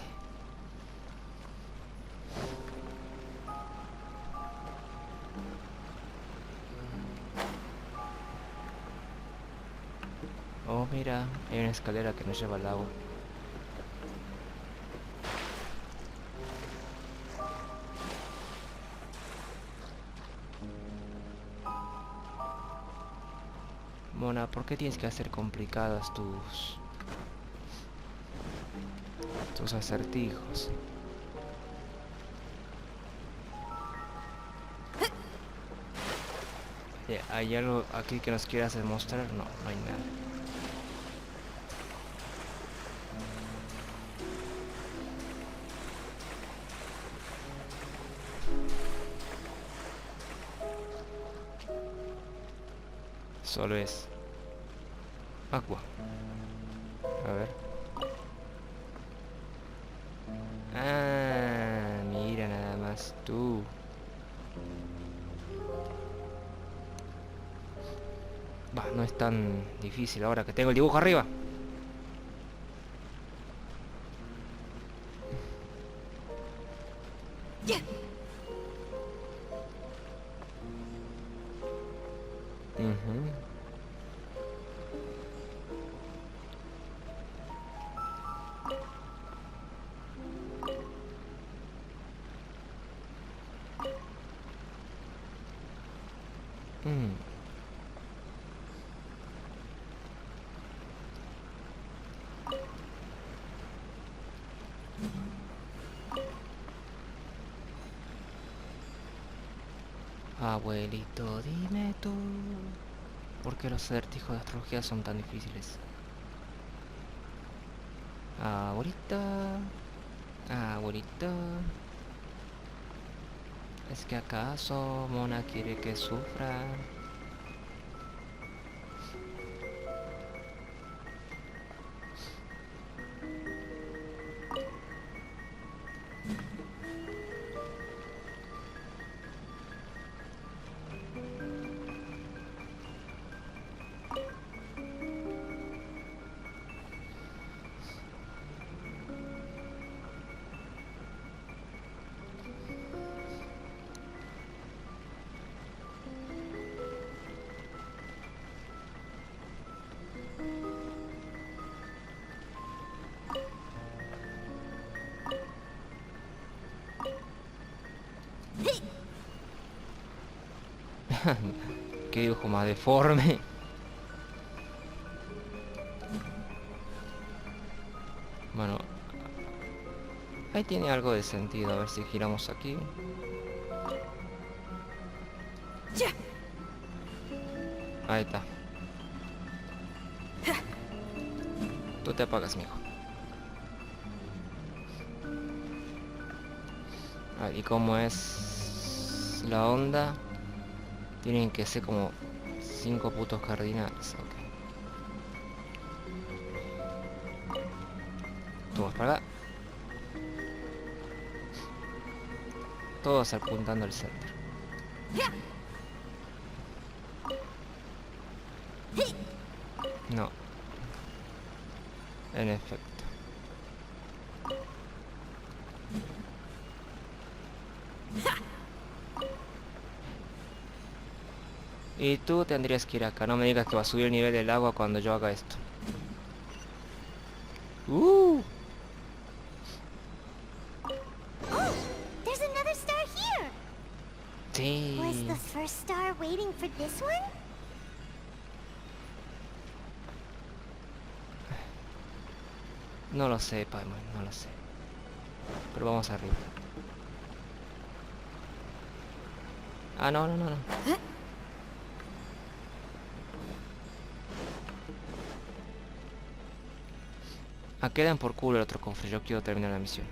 Oh, mira, hay una escalera que nos lleva al agua. Mona, ¿por qué tienes que hacer complicadas tus acertijos? ¿Hay algo aquí que nos quieras demostrar? No, no hay nada. Solo es agua. A ver. Ah, mira nada más tú. Bah, no es tan difícil ahora que tengo el dibujo arriba. Ujú. Mm. Abuelito, dime tú, ¿por qué los acertijos de astrología son tan difíciles? Abuelita, abuelita, ¿es que acaso Mona quiere que sufra? Qué dibujo más deforme. Bueno, ahí tiene algo de sentido. A ver si giramos aquí. Ahí está. Tú te apagas, mijo. Y como es la onda, tienen que ser como 5 puntos cardinales. Ok. Tú vas para acá. Todos apuntando al centro. No. En efecto. Y tú tendrías que ir acá. No me digas que va a subir el nivel del agua cuando yo haga esto. There's another star here! Sí. Was the first star waiting for this one? No lo sé, Paimon, no lo sé. Pero vamos arriba. Ah, no, no, no, no. Ah, quedan por culo el otro cofre. Yo quiero terminar la misión.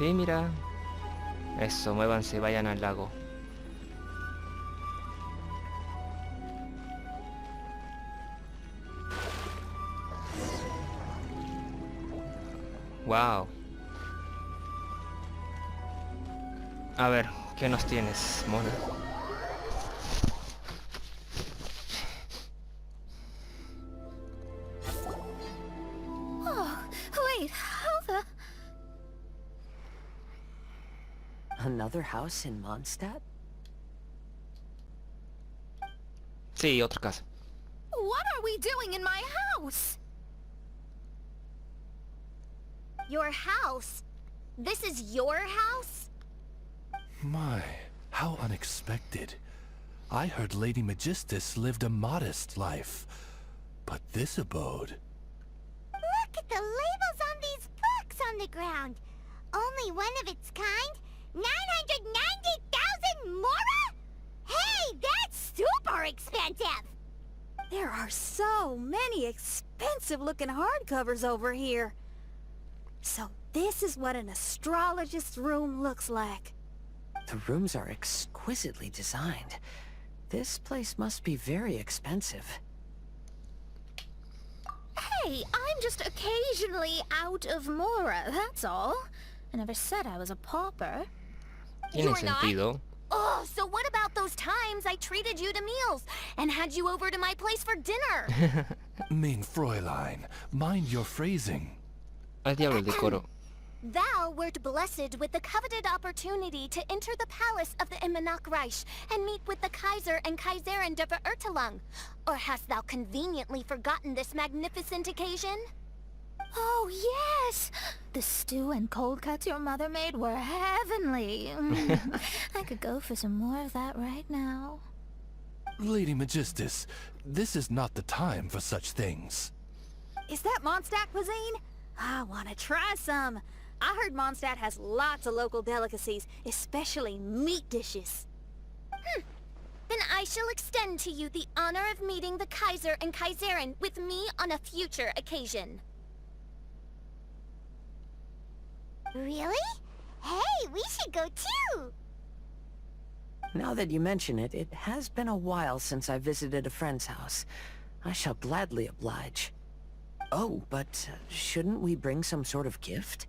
Sí, mira. Eso, muévanse, vayan al lago. Wow. A ver, ¿qué nos tienes, Mona? Oh, wait, how the... Another house in Mondstadt? Sí, otra casa. What are we doing in my house? Your house? This is your house? My, how unexpected. I heard Lady Magistus lived a modest life, but this abode... Look at the labels on these books on the ground. Only one of its kind? 990,000 mora? Hey, that's super expensive! There are so many expensive-looking hardcovers over here. So this is what an astrologist's room looks like. The rooms are exquisitely designed. This place must be very expensive. Hey, I'm just occasionally out of mora, that's all. I never said I was a pauper. Tiene You're not? sentido. Oh, so what about those times I treated you to meals and had you over to my place for dinner? Mein Fräulein, mind your phrasing. Al diablo el decoro. Thou wert blessed with the coveted opportunity to enter the palace of the Immenach Reich and meet with the Kaiser and Kaiserin der Verurteilung. Or hast thou conveniently forgotten this magnificent occasion? Oh, yes! The stew and cold cuts your mother made were heavenly. I could go for some more of that right now. Lady Magistus, this is not the time for such things. Is that Mondstadt cuisine? I want to try some. I heard Mondstadt has lots of local delicacies, especially meat dishes. Then I shall extend to you the honor of meeting the Kaiser and Kaiserin with me on a future occasion. Really? Hey, we should go too! Now that you mention it, it has been a while since I visited a friend's house. I shall gladly oblige. Oh, but shouldn't we bring some sort of gift?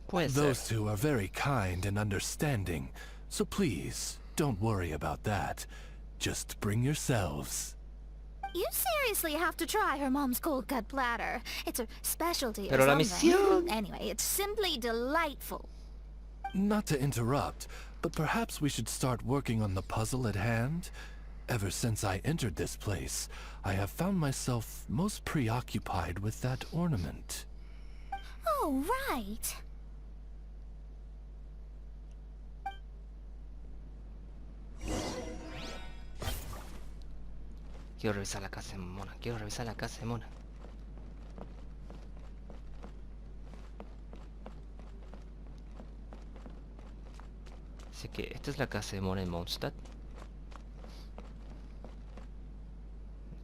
Puede ser. Those two are very kind and understanding, so please, don't worry about that. Just bring yourselves. You seriously have to try her mom's cold cut platter. It's a specialty Pero or la something. misión. Anyway, it's simply delightful. Not to interrupt, but perhaps we should start working on the puzzle at hand? Ever since I entered this place, I have found myself most preoccupied with that ornament. Oh, right. Quiero revisar la casa de Mona. Quiero revisar la casa de Mona. Así que esta es la casa de Mona en Mondstadt.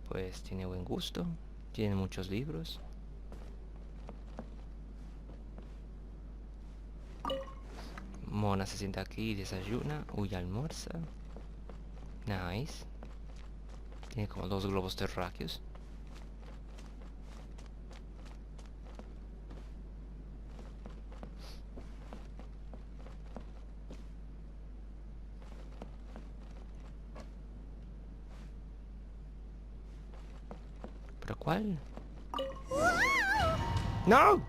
Pues tiene buen gusto. Tiene muchos libros. Mona se sienta aquí y desayuna. Uy, almuerza. Nice. Tiene como 2 globos terráqueos. ¿Pero cuál? ¡No!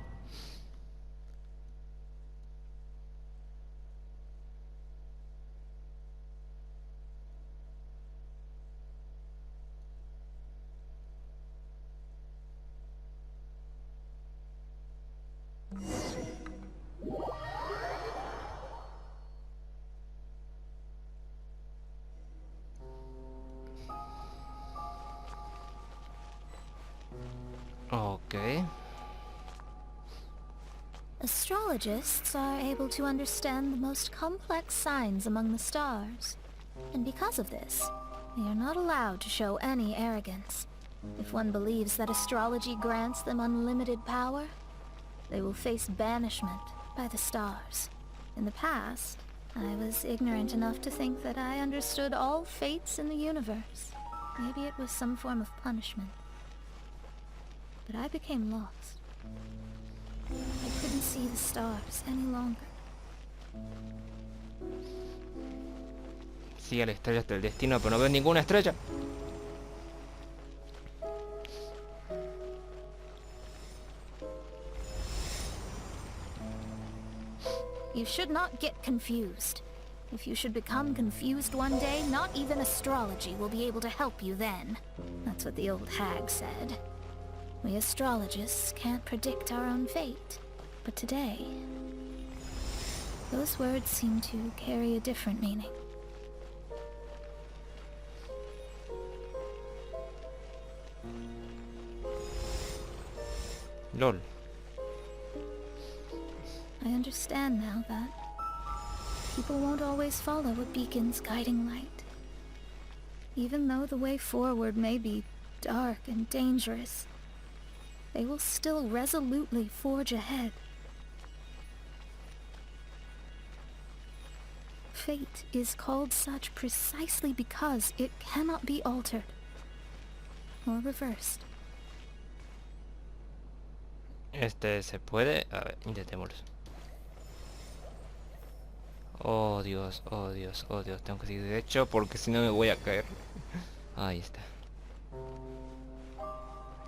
Okay. Astrologists are able to understand the most complex signs among the stars. And because of this, they are not allowed to show any arrogance. If one believes that astrology grants them unlimited power, they will face banishment, by the stars. In the past, I was ignorant enough to think that I understood all fates in the universe. Maybe it was some form of punishment. But I became lost. I couldn't see the stars any longer. Sigue la estrella hasta el destino, pero no veo ninguna estrella. You should not get confused. If you should become confused one day, not even astrology will be able to help you then. That's what the old hag said. We astrologists can't predict our own fate. But today, those words seem to carry a different meaning. LOL. I understand now that people won't always follow a beacon's guiding light. Even though the way forward may be dark and dangerous, they will still resolutely forge ahead. Fate is called such precisely because it cannot be altered or reversed. Se puede... A ver, intentémoslo. Oh Dios, oh Dios, oh Dios. Tengo que seguir derecho porque si no me voy a caer. Ahí está.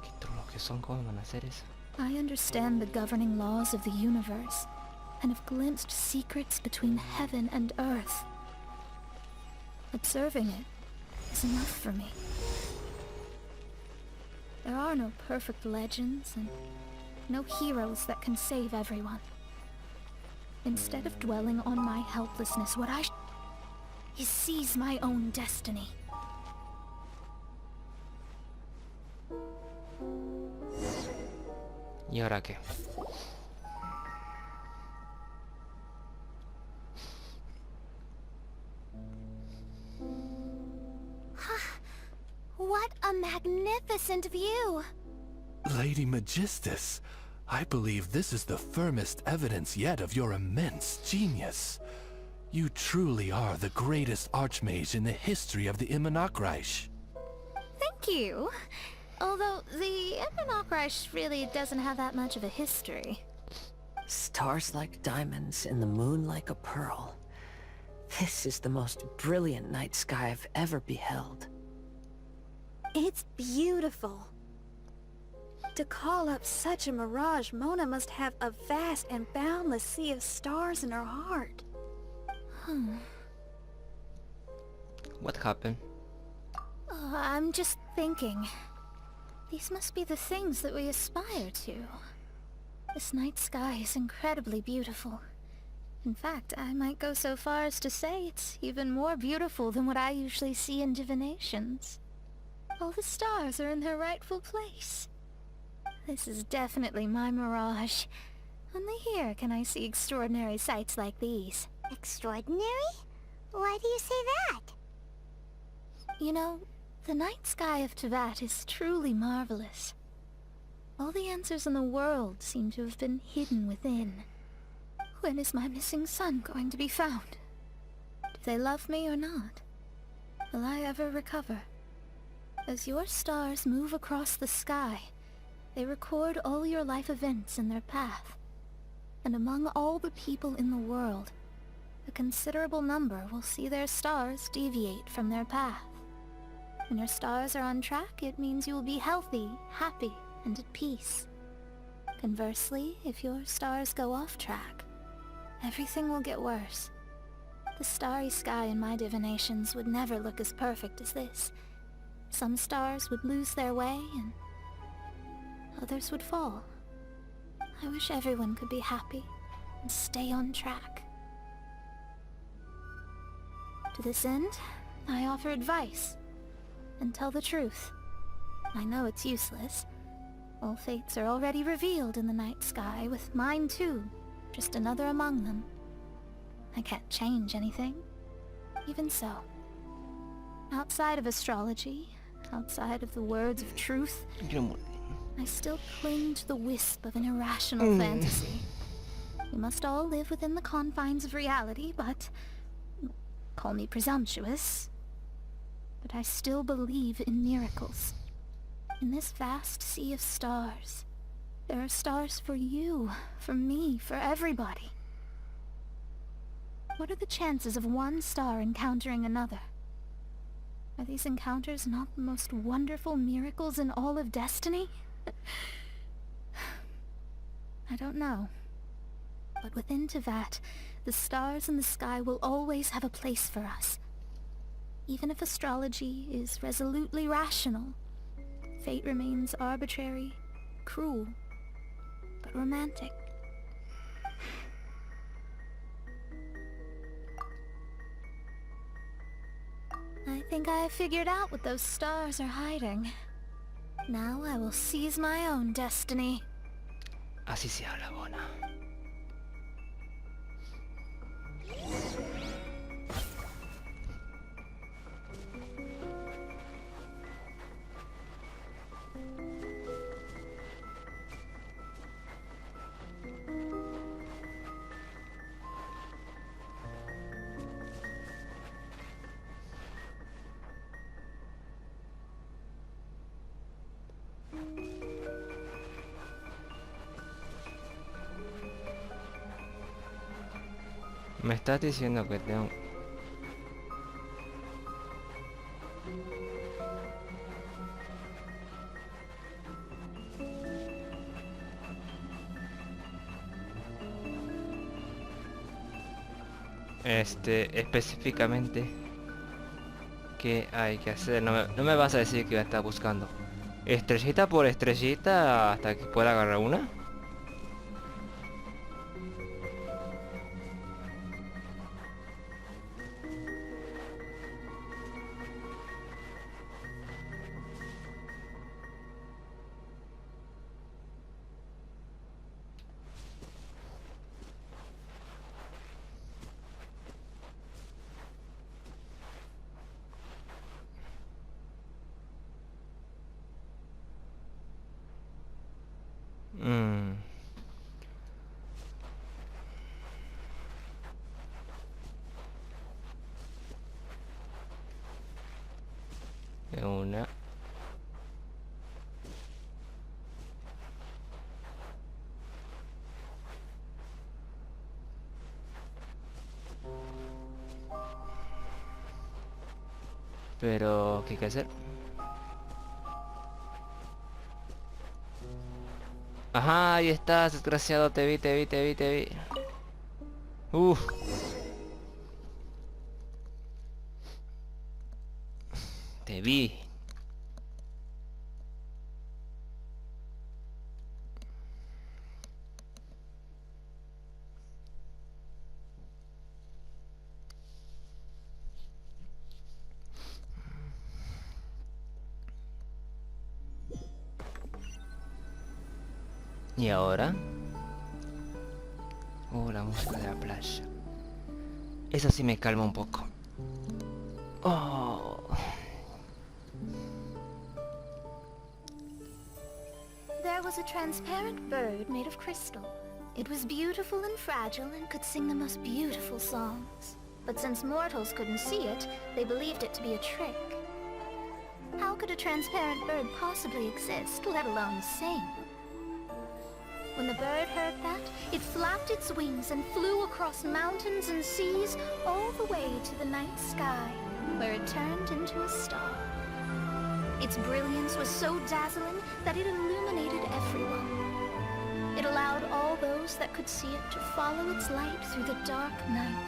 Qué trulos que son, ¿cómo van a hacer eso? I understand the governing laws of the universe, and have glimpsed secrets between heaven and earth. Observing it is enough for me. There are no perfect legends, and no heroes that can save everyone. Instead of dwelling on my helplessness, what I is seize my own destiny. ¿Y ahora qué? What a magnificent view! Lady Magistus, I believe this is the firmest evidence yet of your immense genius. You truly are the greatest archmage in the history of the Immonokreich. Thank you. Although the Immonokreich really doesn't have that much of a history. Stars like diamonds and the moon like a pearl. This is the most brilliant night sky I've ever beheld. It's beautiful. To call up such a mirage, Mona must have a vast and boundless sea of stars in her heart. What happened? I'm just thinking. These must be the things that we aspire to. This night sky is incredibly beautiful. In fact, I might go so far as to say it's even more beautiful than what I usually see in divinations. All the stars are in their rightful place. This is definitely my mirage. Only here can I see extraordinary sights like these. Extraordinary? Why do you say that? You know, the night sky of Teyvat is truly marvelous. All the answers in the world seem to have been hidden within. When is my missing son going to be found? Do they love me or not? Will I ever recover? As your stars move across the sky, they record all your life events in their path. And among all the people in the world, a considerable number will see their stars deviate from their path. When your stars are on track, it means you will be healthy, happy, and at peace. Conversely, if your stars go off track, everything will get worse. The starry sky in my divinations would never look as perfect as this. Some stars would lose their way, and others would fall. I wish everyone could be happy and stay on track. To this end, I offer advice and tell the truth. I know it's useless. All fates are already revealed in the night sky, with mine too, just another among them. I can't change anything. Even so, outside of astrology, outside of the words of truth, I still cling to the wisp of an irrational fantasy. We must all live within the confines of reality, but... call me presumptuous. But I still believe in miracles. In this vast sea of stars, there are stars for you, for me, for everybody. What are the chances of one star encountering another? Are these encounters not the most wonderful miracles in all of destiny? I don't know. But within Tevat, the stars in the sky will always have a place for us. Even if astrology is resolutely rational, fate remains arbitrary, cruel, but romantic. I think I have figured out what those stars are hiding. Now I will seize my own destiny. Así se habla, Bona. Me estás diciendo que tengo... específicamente qué hay que hacer. No me vas a decir que voy a estar buscando estrellita por estrellita hasta que pueda agarrar una. Una. Pero, ¿qué hay que hacer? Ajá, ahí estás, desgraciado, te vi. Te vi. ¿Y ahora? Oh, la música de la playa. Eso sí me calma un poco. Oh. There was a transparent bird made of crystal. It was beautiful and fragile and could sing the most beautiful songs. But since mortals couldn't see it, they believed it to be a trick. How could a transparent bird possibly exist, let alone sing? When the bird heard that, it flapped its wings and flew across mountains and seas all the way to the night sky, where it turned into a star. Its brilliance was so dazzling that it illuminated everyone. It allowed all those that could see it to follow its light through the dark night,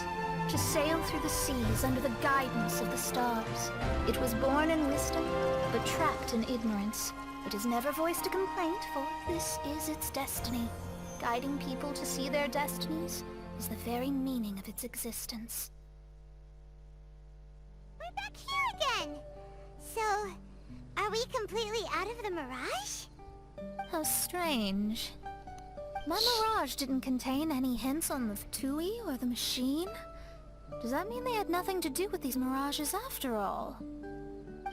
to sail through the seas under the guidance of the stars. It was born in wisdom, but trapped in ignorance. It has never voiced a complaint, for this is its destiny. Guiding people to see their destinies is the very meaning of its existence. We're back here again! So, are we completely out of the mirage? How strange. My mirage didn't contain any hints on the Tui or the machine. Does that mean they had nothing to do with these mirages after all?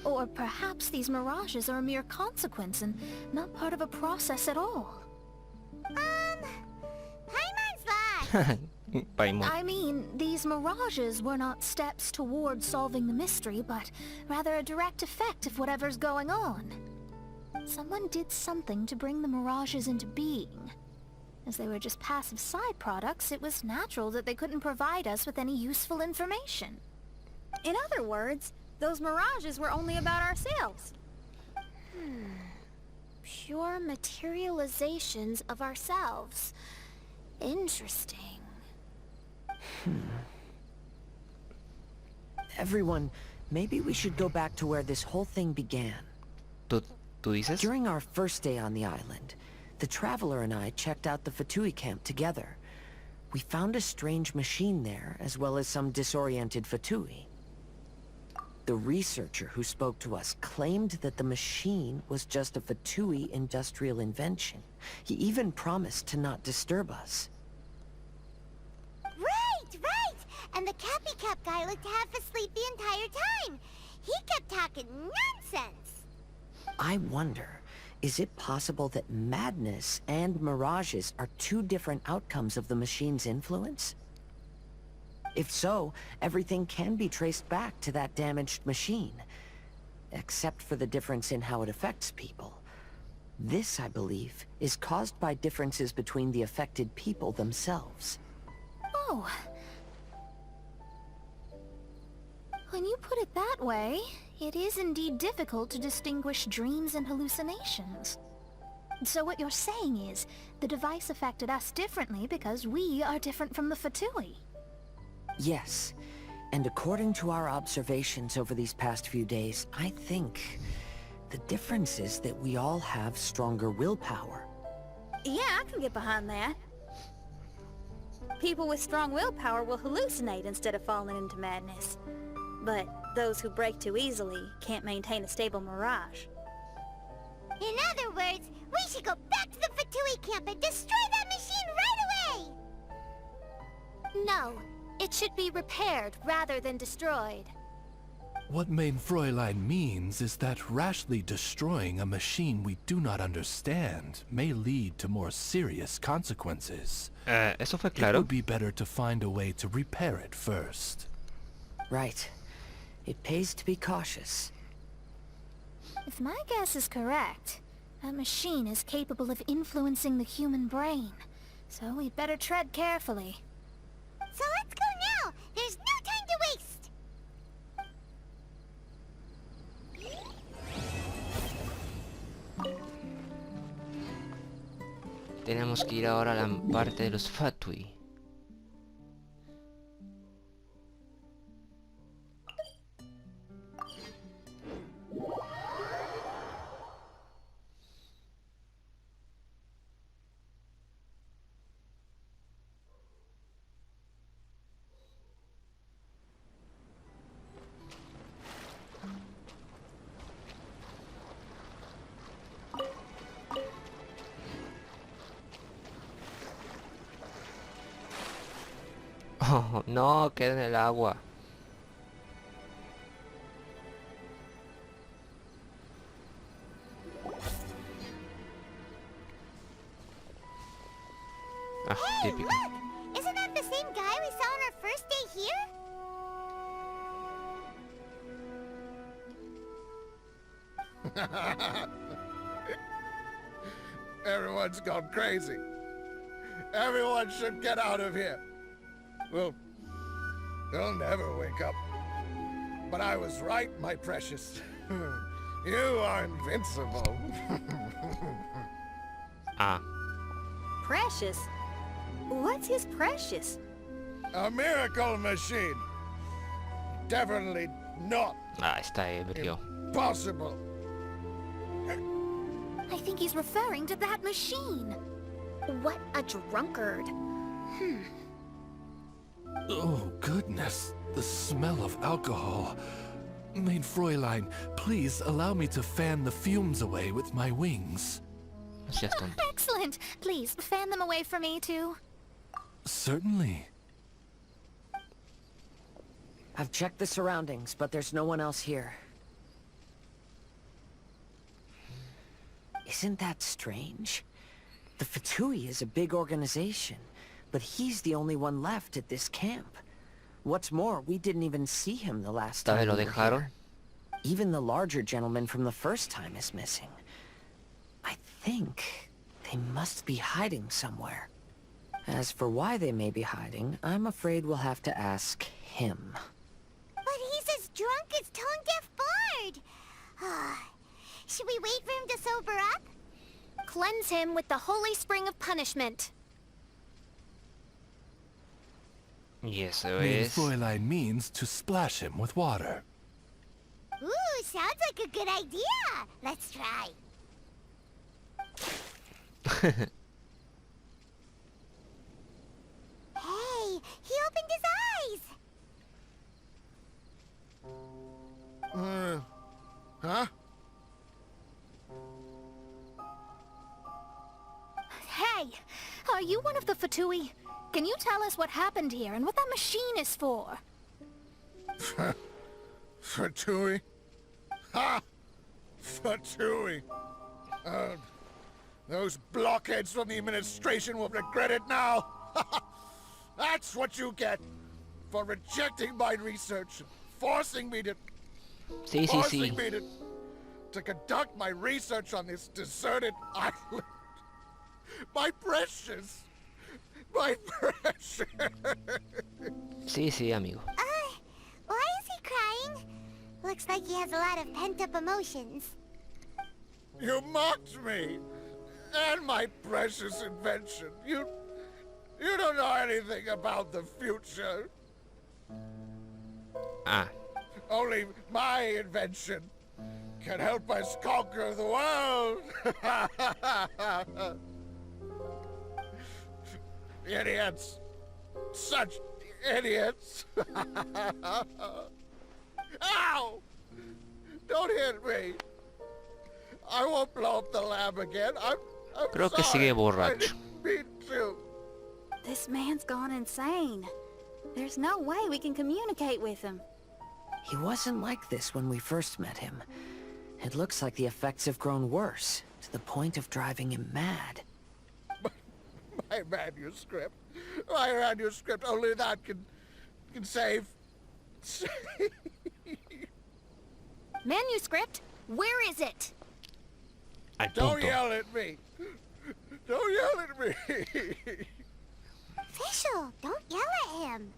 Or perhaps these mirages are a mere consequence and not part of a process at all. Paimon's lost! Paimon. I mean, these mirages were not steps toward solving the mystery, but rather a direct effect of whatever's going on. Someone did something to bring the mirages into being. As they were just passive side products, it was natural that they couldn't provide us with any useful information. In other words, those mirages were only about ourselves. Pure materializations of ourselves. Interesting. Everyone, maybe we should go back to where this whole thing began. ¿Tú dices? During our first day on the island, the Traveler and I checked out the Fatui camp together. We found a strange machine there, as well as some disoriented Fatui. The researcher who spoke to us claimed that the machine was just a Fatui industrial invention. He even promised to not disturb us. Right! And the Cappy Cap guy looked half asleep the entire time. He kept talking nonsense. I wonder, is it possible that madness and mirages are two different outcomes of the machine's influence? If so, everything can be traced back to that damaged machine. Except for the difference in how it affects people. This, I believe, is caused by differences between the affected people themselves. Oh. When you put it that way, it is indeed difficult to distinguish dreams and hallucinations. So what you're saying is, the device affected us differently because we are different from the Fatui. Yes, and according to our observations over these past few days, I think the difference is that we all have stronger willpower. Yeah, I can get behind that. People with strong willpower will hallucinate instead of falling into madness. But those who break too easily can't maintain a stable mirage. In other words, we should go back to the Fatui camp and destroy that machine right away! No, it should be repaired rather than destroyed. What Mein Fräulein means is that rashly destroying a machine we do not understand may lead to more serious consequences. Eso fue It claro. would be better to find a way to repair it first. Right. It pays to be cautious. If my guess is correct, that machine is capable of influencing the human brain. So we'd better tread carefully. So let's go now! There's no time to waste! Tenemos que ir ahora a la parte de los Fatui. Oh, no, queda en el agua. Ah, Hey, típico. look! Isn't that the same guy we saw on our first day here? Everyone's gone crazy. Everyone should get out of here. Well, they'll never wake up. But I was right, my precious. You are invincible. Ah, Precious? What's his precious? A miracle machine. Definitely not está ebrio. possible. I think he's referring to that machine. What a drunkard. Oh, goodness. The smell of alcohol. Mein Fräulein, please allow me to fan the fumes away with my wings. No seas tonto. Excellent! Please, fan them away for me, too. Certainly. I've checked the surroundings, but there's no one else here. Isn't that strange? The Fatui is a big organization, but he's the only one left at this camp. What's more, we didn't even see him the last Esta vez time lo we were dejaron. here. Even the larger gentleman from the first time is missing. I think they must be hiding somewhere. As for why they may be hiding, I'm afraid we'll have to ask him. But he's as drunk as tone-deaf Bard! Should we wait for him to sober up? Cleanse him with the holy spring of punishment. Y eso The es... Fräulein means to splash him with water. Ooh, sounds like a good idea. Let's try. Hey, he opened his eyes. Huh? Hey, are you one of the Fatui? Can you tell us what happened here and what that machine is for? Fatui? Ha! Fatui! Those blockheads from the administration will regret it now! That's what you get for rejecting my research, forcing me to conduct my research on this deserted island. My precious! My precious! Sí, amigo. Why is he crying? Looks like he has a lot of pent-up emotions. You mocked me! And my precious invention. You don't know anything about the future. Ah, Only my invention can help us conquer the world. Idiots. Such idiots. Ow! Don't hit me. I won't blow up the lab again. I'm creo que sorry. sigue I borracho. didn't mean to. This man's gone insane. There's no way we can communicate with him. He wasn't like this when we first met him. It looks like the effects have grown worse, to the point of driving him mad. My manuscript. My manuscript. Only that can save. Manuscript? Where is it? Al Don't punto. yell at me. Don't yell at me. Fischl, don't yell at him.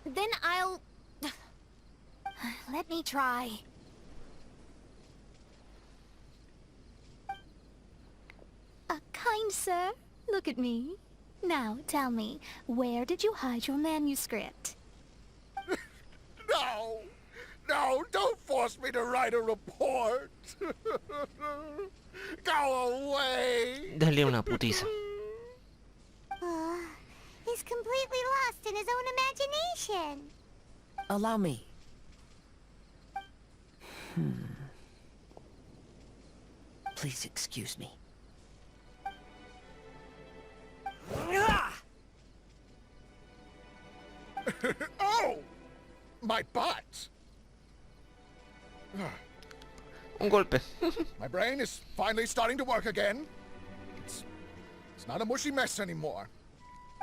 Then I'll... Let me try. Kind sir, look at me. Now, tell me, where did you hide your manuscript? No. No, don't force me to write a report. Go away. Dale una putiza. He's completely lost in his own imagination. Allow me. Please excuse me. Oh! My butt. Un golpe. My brain is finally starting to work again. It's not a mushy mess anymore.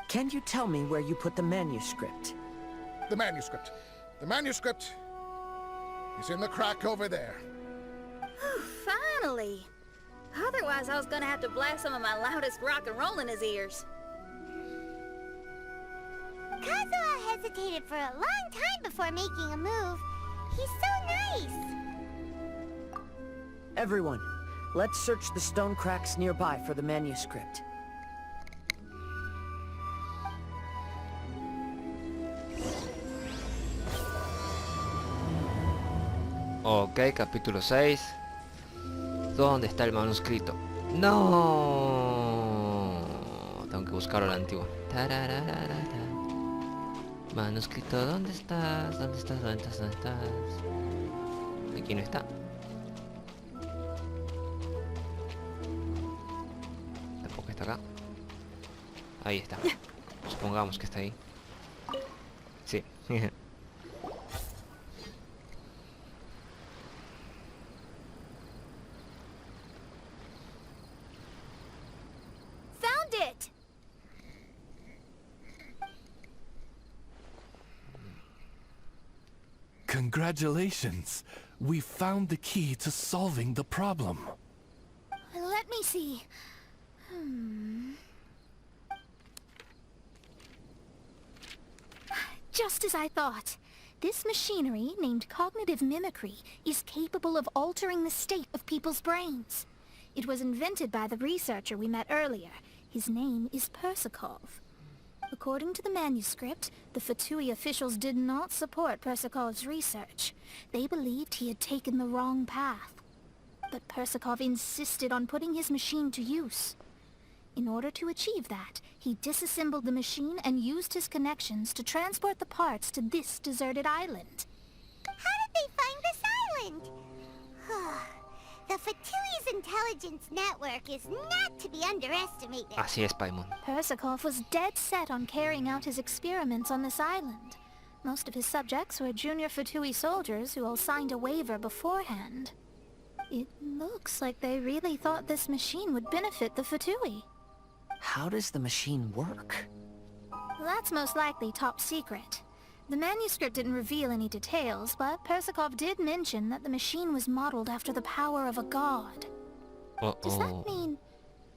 Can you tell me where you put the manuscript? The manuscript. The manuscript is in the crack over there. Finally! Otherwise, I was gonna have to blast some of my loudest rock and roll in his ears. Kazuha hesitated for a long time before making a move. He's so nice. Everyone, let's search the stone cracks nearby for the manuscript. Ok, capítulo 6. ¿Dónde está el manuscrito? ¡No! Tengo que buscarlo el antiguo. Tarararara. Manuscrito, ¿dónde estás? ¿Dónde estás? ¿Dónde estás? ¿Dónde estás? Aquí no está. Tampoco está acá. Ahí está. Supongamos que está ahí. Sí. Found it! Congratulations! We found the key to solving the problem. Let me see. Just as I thought. This machinery, named cognitive mimicry, is capable of altering the state of people's brains. It was invented by the researcher we met earlier. His name is Persakov. According to the manuscript, the Fatui officials did not support Persakov's research. They believed he had taken the wrong path. But Persakov insisted on putting his machine to use. In order to achieve that, he disassembled the machine and used his connections to transport the parts to this deserted island. How did they find this island? The Fatui's intelligence network is not to be underestimated. Así es, Paimon. Persakov was dead set on carrying out his experiments on this island. Most of his subjects were junior Fatui soldiers who all signed a waiver beforehand. It looks like they really thought this machine would benefit the Fatui. How does the machine work? That's most likely top secret. The manuscript didn't reveal any details, but Persakov did mention that the machine was modeled after the power of a god. Does that mean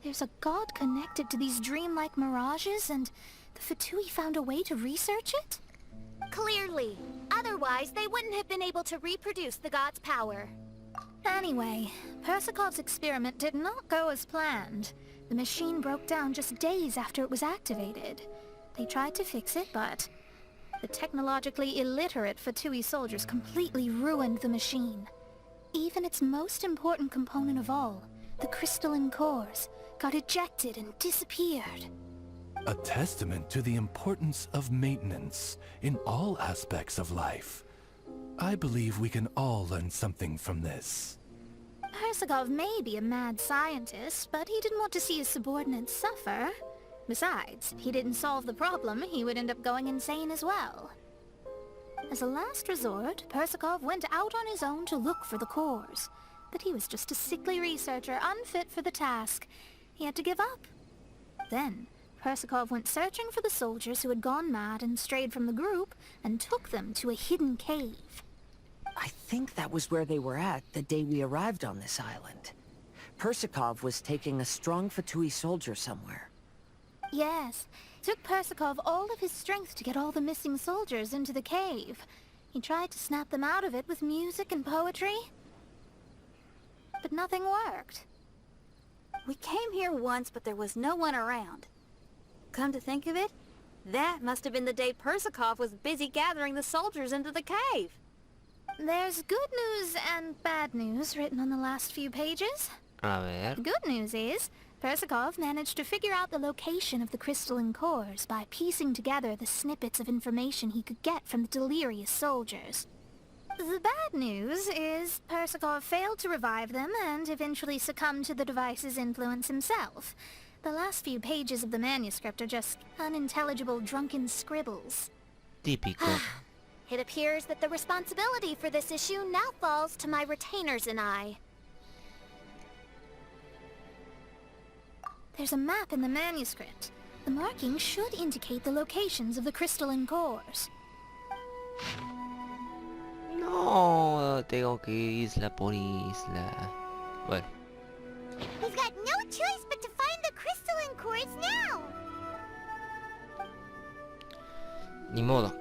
there's a god connected to these dreamlike mirages and the Fatui found a way to research it? Clearly. Otherwise, they wouldn't have been able to reproduce the god's power. Anyway, Persakov's experiment did not go as planned. The machine broke down just days after it was activated. They tried to fix it, but the technologically illiterate Fatui soldiers completely ruined the machine. Even its most important component of all, the crystalline cores, got ejected and disappeared. A testament to the importance of maintenance in all aspects of life. I believe we can all learn something from this. Persakov may be a mad scientist, but he didn't want to see his subordinates suffer. Besides, if he didn't solve the problem, he would end up going insane as well. As a last resort, Persakov went out on his own to look for the cores. But he was just a sickly researcher, unfit for the task. He had to give up. Then, Persakov went searching for the soldiers who had gone mad and strayed from the group, and took them to a hidden cave. I think that was where they were at the day we arrived on this island. Persakov was taking a strong Fatui soldier somewhere. Yes, it took Persakov all of his strength to get all the missing soldiers into the cave. He tried to snap them out of it with music and poetry, but nothing worked. We came here once, but there was no one around. Come to think of it, that must have been the day Persakov was busy gathering the soldiers into the cave. There's good news and bad news written on the last few pages. A ver. The good news is, Persakov managed to figure out the location of the crystalline cores by piecing together the snippets of information he could get from the delirious soldiers. The bad news is Persakov failed to revive them and eventually succumbed to the device's influence himself. The last few pages of the manuscript are just unintelligible drunken scribbles. Típico. It appears that the responsibility for this issue now falls to my retainers and I. There's a map in the manuscript. The markings should indicate the locations of the crystalline cores. No, tengo que ir isla por isla. Bueno. We've got no choice but to find the crystalline cores now! Ni modo.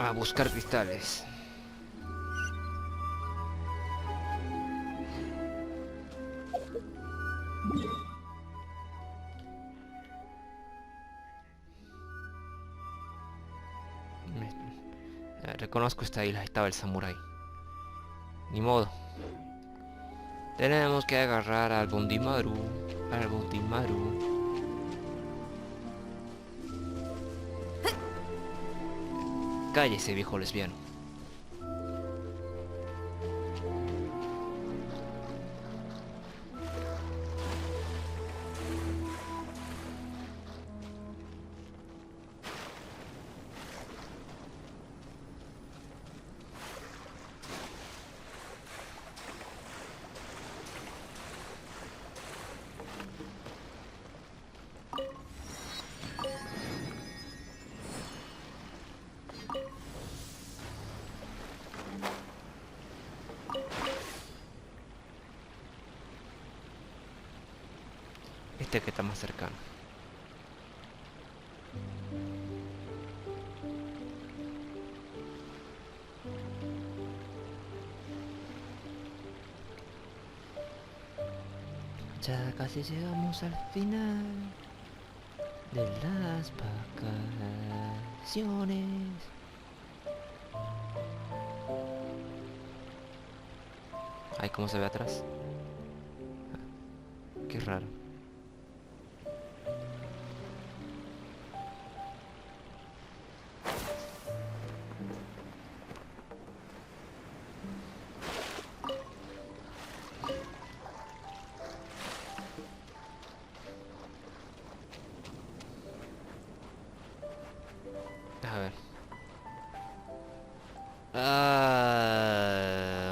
A buscar cristales. Reconozco esta isla, estaba el samurái. Ni modo. Tenemos que agarrar al Bundimaru. Al Bundimaru. Cállese, viejo lesbiano. Este que está más cercano. Ya casi llegamos al final de las vacaciones. Ay, cómo se ve atrás. Qué raro. A ver.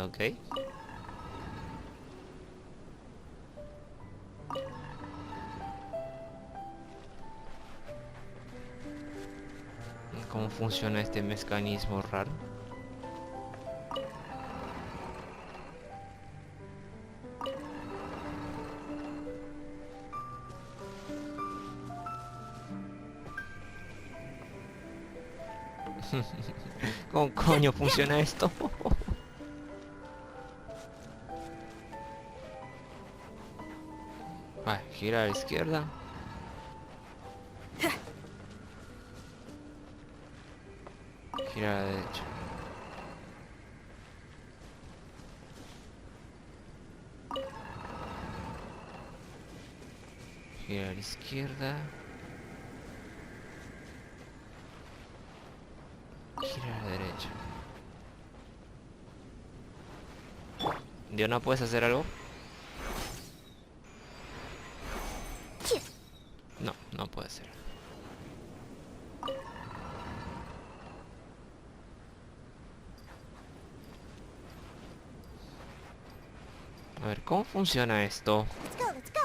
Ok. ¿Cómo funciona este mecanismo raro? ¿Cómo coño funciona esto? Vale, gira a la izquierda. Gira a la derecha. Gira a la izquierda. Gira a la derecha. ¿Dios, no puedes hacer algo? No, no puede ser. A ver, ¿cómo funciona esto? Let's go, let's go.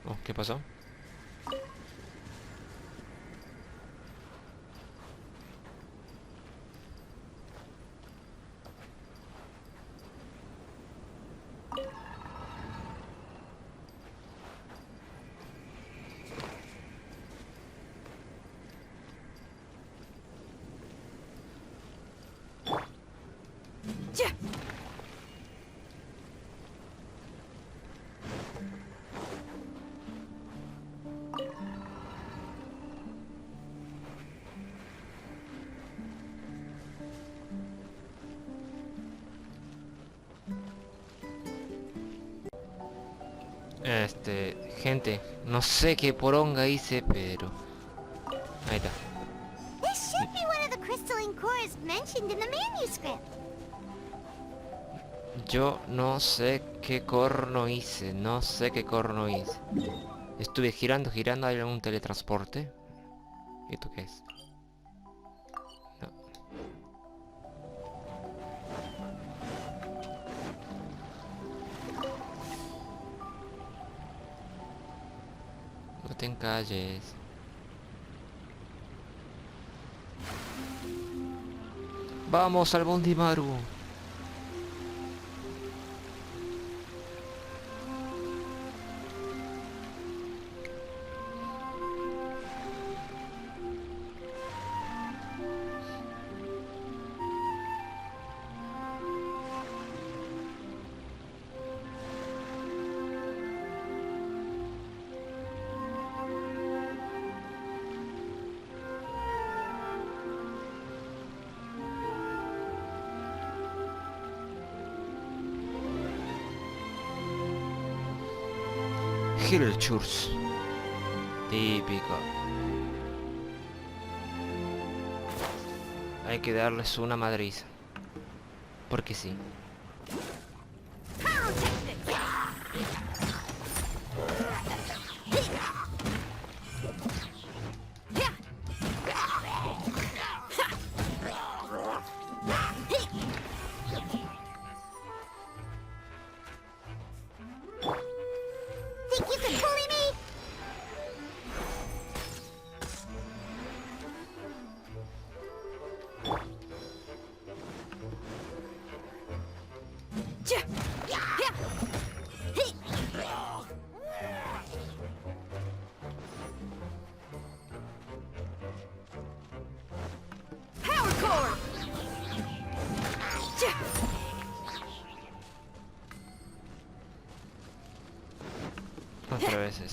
Oh, ¿qué pasó? Gente, no sé qué poronga hice, pero... Ahí está. This should be one of the crystalline cores mentioned in the manuscript. Yo no sé qué corno hice, no sé qué corno hice. Estuve girando, hay algún teletransporte. ¿Y esto qué es? No. No te encalles. Vamos al Bondimaru. Hillchurs. Típico. Hay que darles una madriza. Porque sí. Think you can bully me?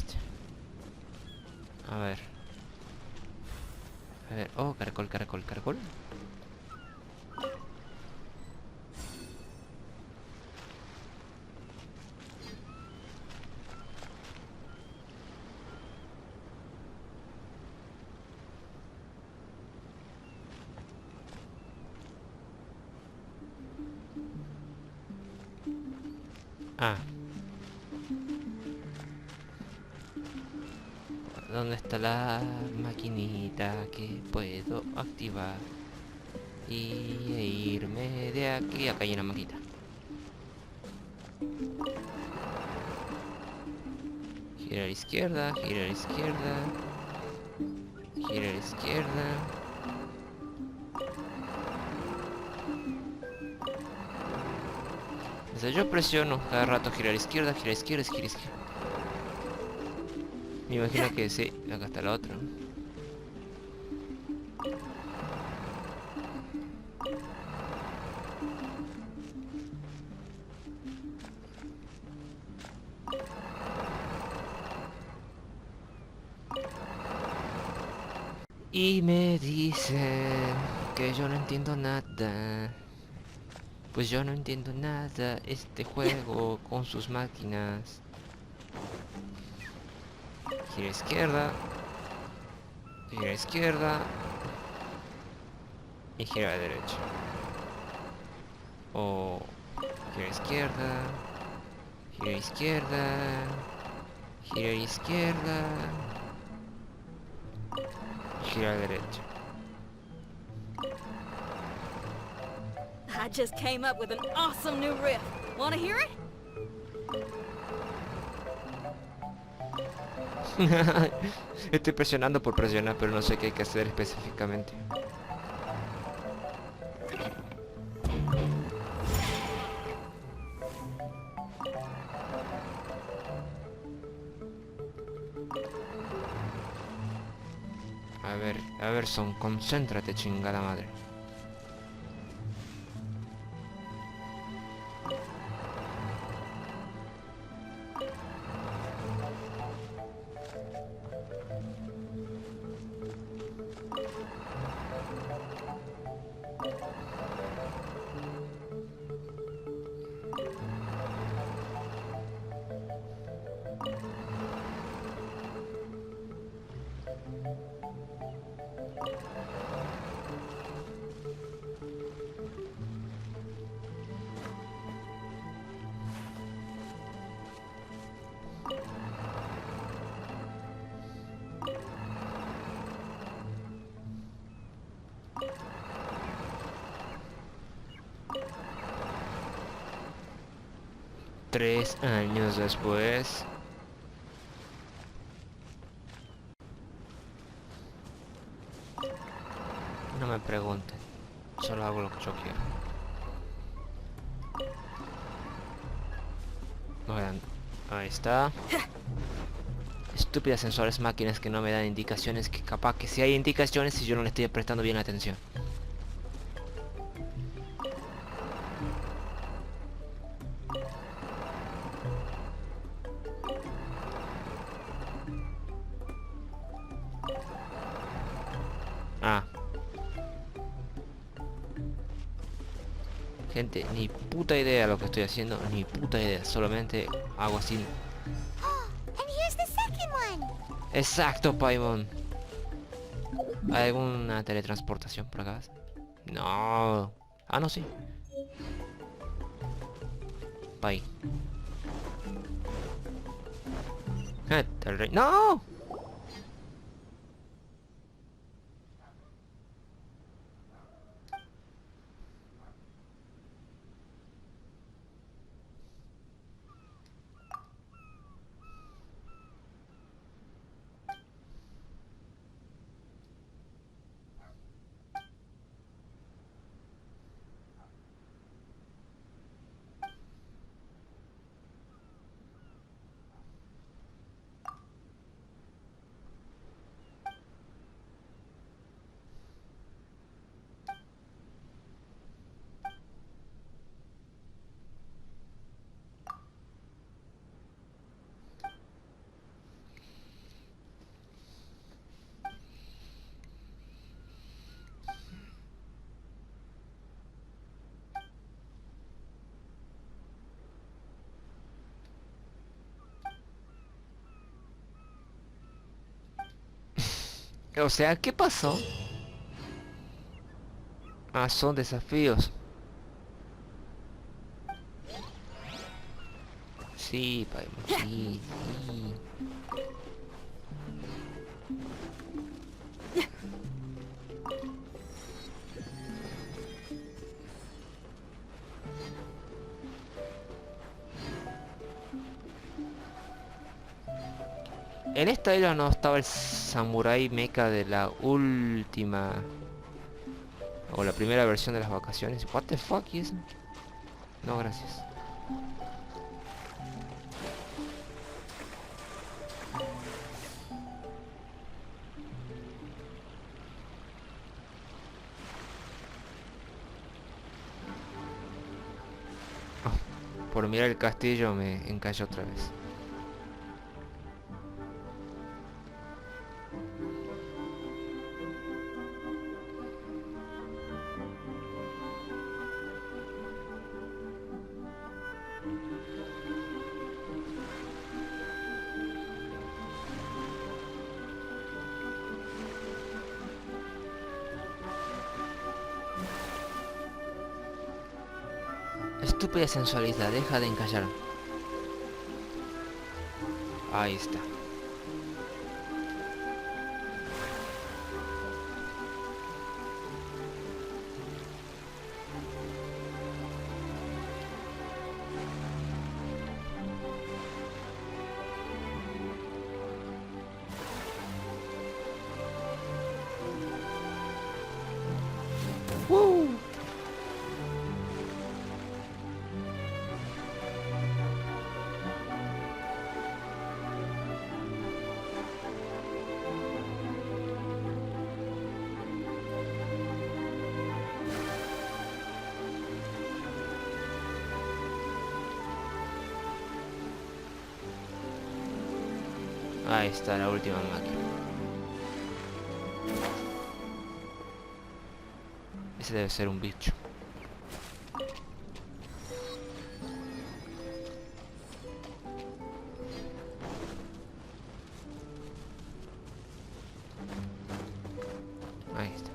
este. A ver. A ver. Oh, caracol, caracol, caracol. Ah. ¿Dónde está la maquinita que puedo activar? Y irme de aquí. Acá hay una maquinita. Gira a la izquierda, gira a la izquierda. Gira a la izquierda. O sea, yo presiono cada rato gira a la izquierda, gira a la izquierda, gira a la izquierda. Me imagino que sí, acá está la otra. Y me dicen que yo no entiendo nada. Pues yo no entiendo nada este juego con sus máquinas. Gira a izquierda. Gira a izquierda. Y gira a la derecha. O gira a izquierda. Gira a izquierda. Gira a izquierda. Gira a la derecha. I just came up with an awesome new riff. Wanna hear it? Estoy presionando por presionar, pero no sé qué hay que hacer específicamente. A ver, Son, concéntrate, chingada madre. Tres años después. No me pregunten. Solo hago lo que yo quiero. Bueno, ahí está. Estúpidas sensores máquinas que no me dan indicaciones, que capaz que sí hay indicaciones y yo no le estoy prestando bien atención. Ah. Gente, ni puta idea lo que estoy haciendo, ni puta idea, solamente hago así. And here's the second one. Exacto, Paimon. ¿Hay alguna teletransportación por acá? No. Ah, no, sí. Pai. El rey. ¡No! O sea, ¿qué pasó? Ah, son desafíos. Sí, Paimon, sí, sí. En esta isla no estaba el samurái mecha de la última o la primera versión de las vacaciones. What the fuck, ¿y eso? No, gracias. Oh, por mirar el castillo me encallé otra vez. Estúpida sensualidad, deja de encallar. Ahí está. ¡Woo! Ahí está la última máquina. Ese debe ser un bicho. Ahí está.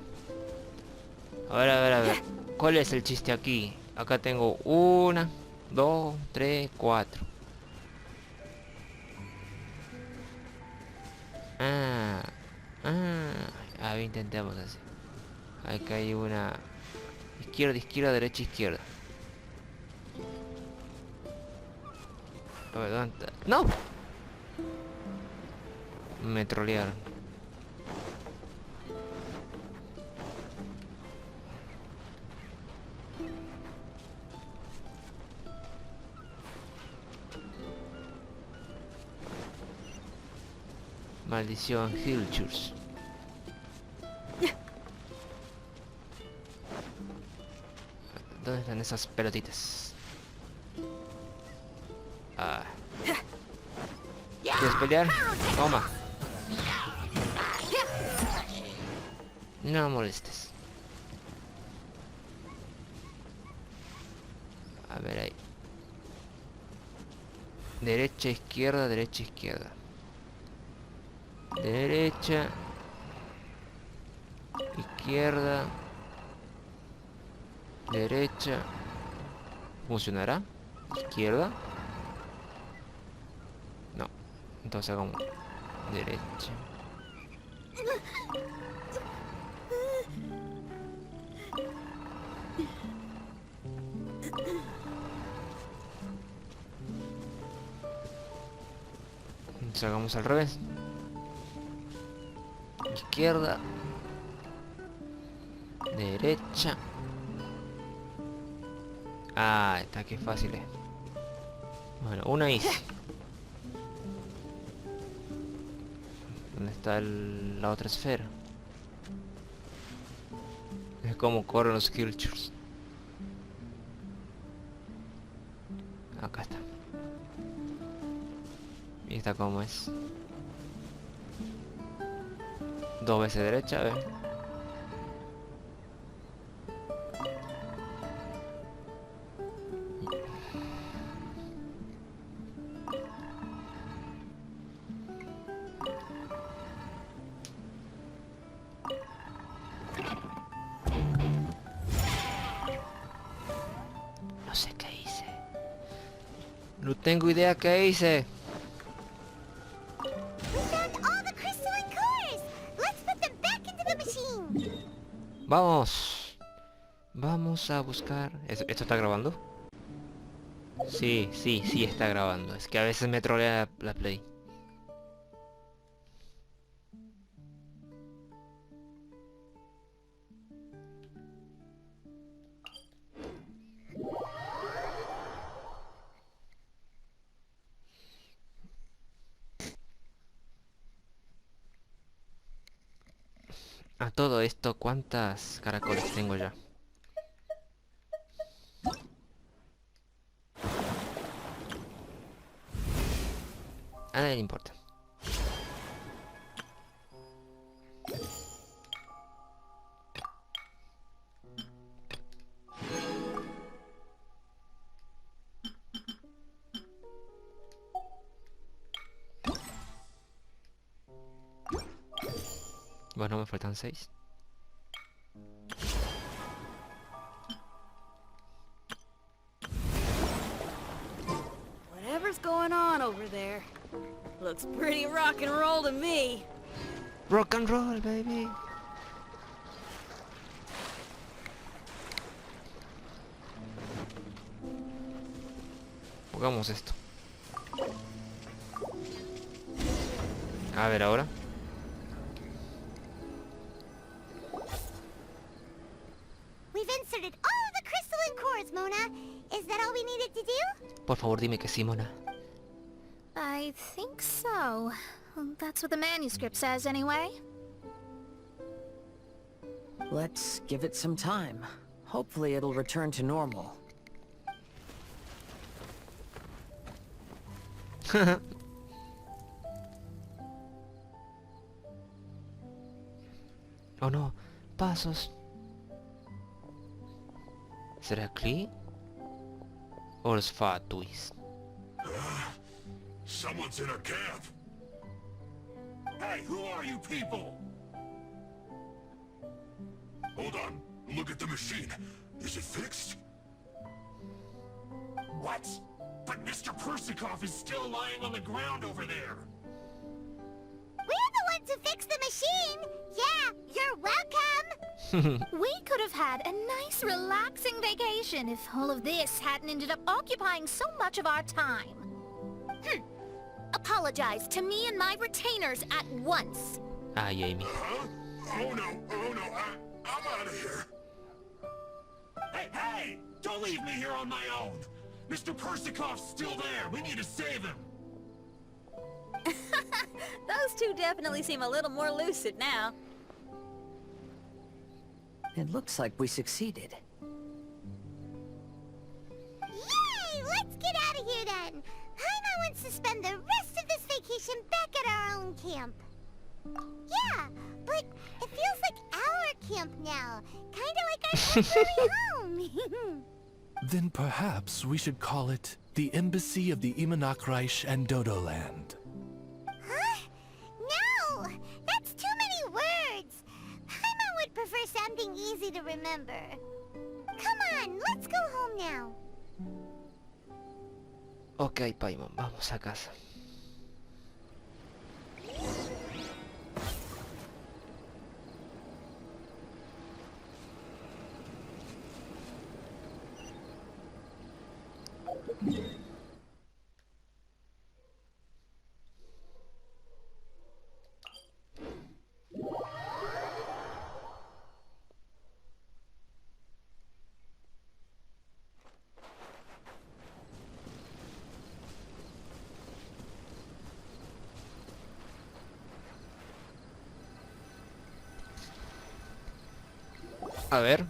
A ver, a ver, a ver. ¿Cuál es el chiste aquí? Acá tengo 1, 2, 3, 4. A ver, intentemos así. Acá hay una izquierda, izquierda, derecha, izquierda. A ver, ¿dónde está? ¡No! Me trolearon. Maldición, Hilchurs. ¿Dónde están esas pelotitas? Ah. ¿Quieres pelear? Toma. No molestes. A ver ahí. Derecha, izquierda, derecha, izquierda. Derecha. Izquierda. Derecha. ¿Funcionará? Izquierda. No. Entonces hagamos derecha. Entonces hagamos al revés. Izquierda. Derecha. Ah, está, qué fácil es. Bueno, una easy. ¿Dónde está la otra esfera? Es como corren los Killchurs. Acá está. Y esta como es. 2 veces derecha, a ver. No tengo idea qué hice. We found all the crystalline cores! Let's put them back into the machine! Vamos. Vamos a buscar... ¿Esto está grabando? Sí, sí, sí está grabando. Es que a veces me trolea la Play. A todo esto, ¿cuántas caracoles tengo ya? A nadie le importa. Bueno, me faltan 6. Whatever's going on over there. Looks pretty rock and roll to me. Rock and roll, baby. Pongamos esto. A ver ahora. We've inserted all of the crystalline cores, Mona. Is that all we needed to do? Por favor, dime que sí, Mona. I think so. That's what the manuscript says anyway. Let's give it some time. Hopefully it'll return to normal. Oh no, pasos. ¿Será Klee? ¿O los Fatuis? Someone's in our camp. Hey, who are you people? Hold on. Look at the machine. Is it fixed? What? But Mr. Persikov is still lying on the ground over there. We're the ones who fixed the machine! Yeah, you're welcome! We could have had a nice relaxing vacation if all of this hadn't ended up occupying so much of our time. Apologize to me and my retainers at once. Ay, Amy. Huh? Oh no, I'm out of here. Hey! Don't leave me here on my own. Mr. Persikov's still there. We need to save him. Those two definitely seem a little more lucid now. It looks like we succeeded. Yay! Let's get out of here then! Paimon wants to spend the rest of this vacation back at our own camp. Yeah, but it feels like our camp now. Kinda like our temporary home. Then perhaps we should call it the Embassy of the Imanakreich and Dodoland. Huh? No! That's too many words! Paimon would prefer something easy to remember. Come on, let's go home now. Ok, Paimon, vamos a casa. A ver,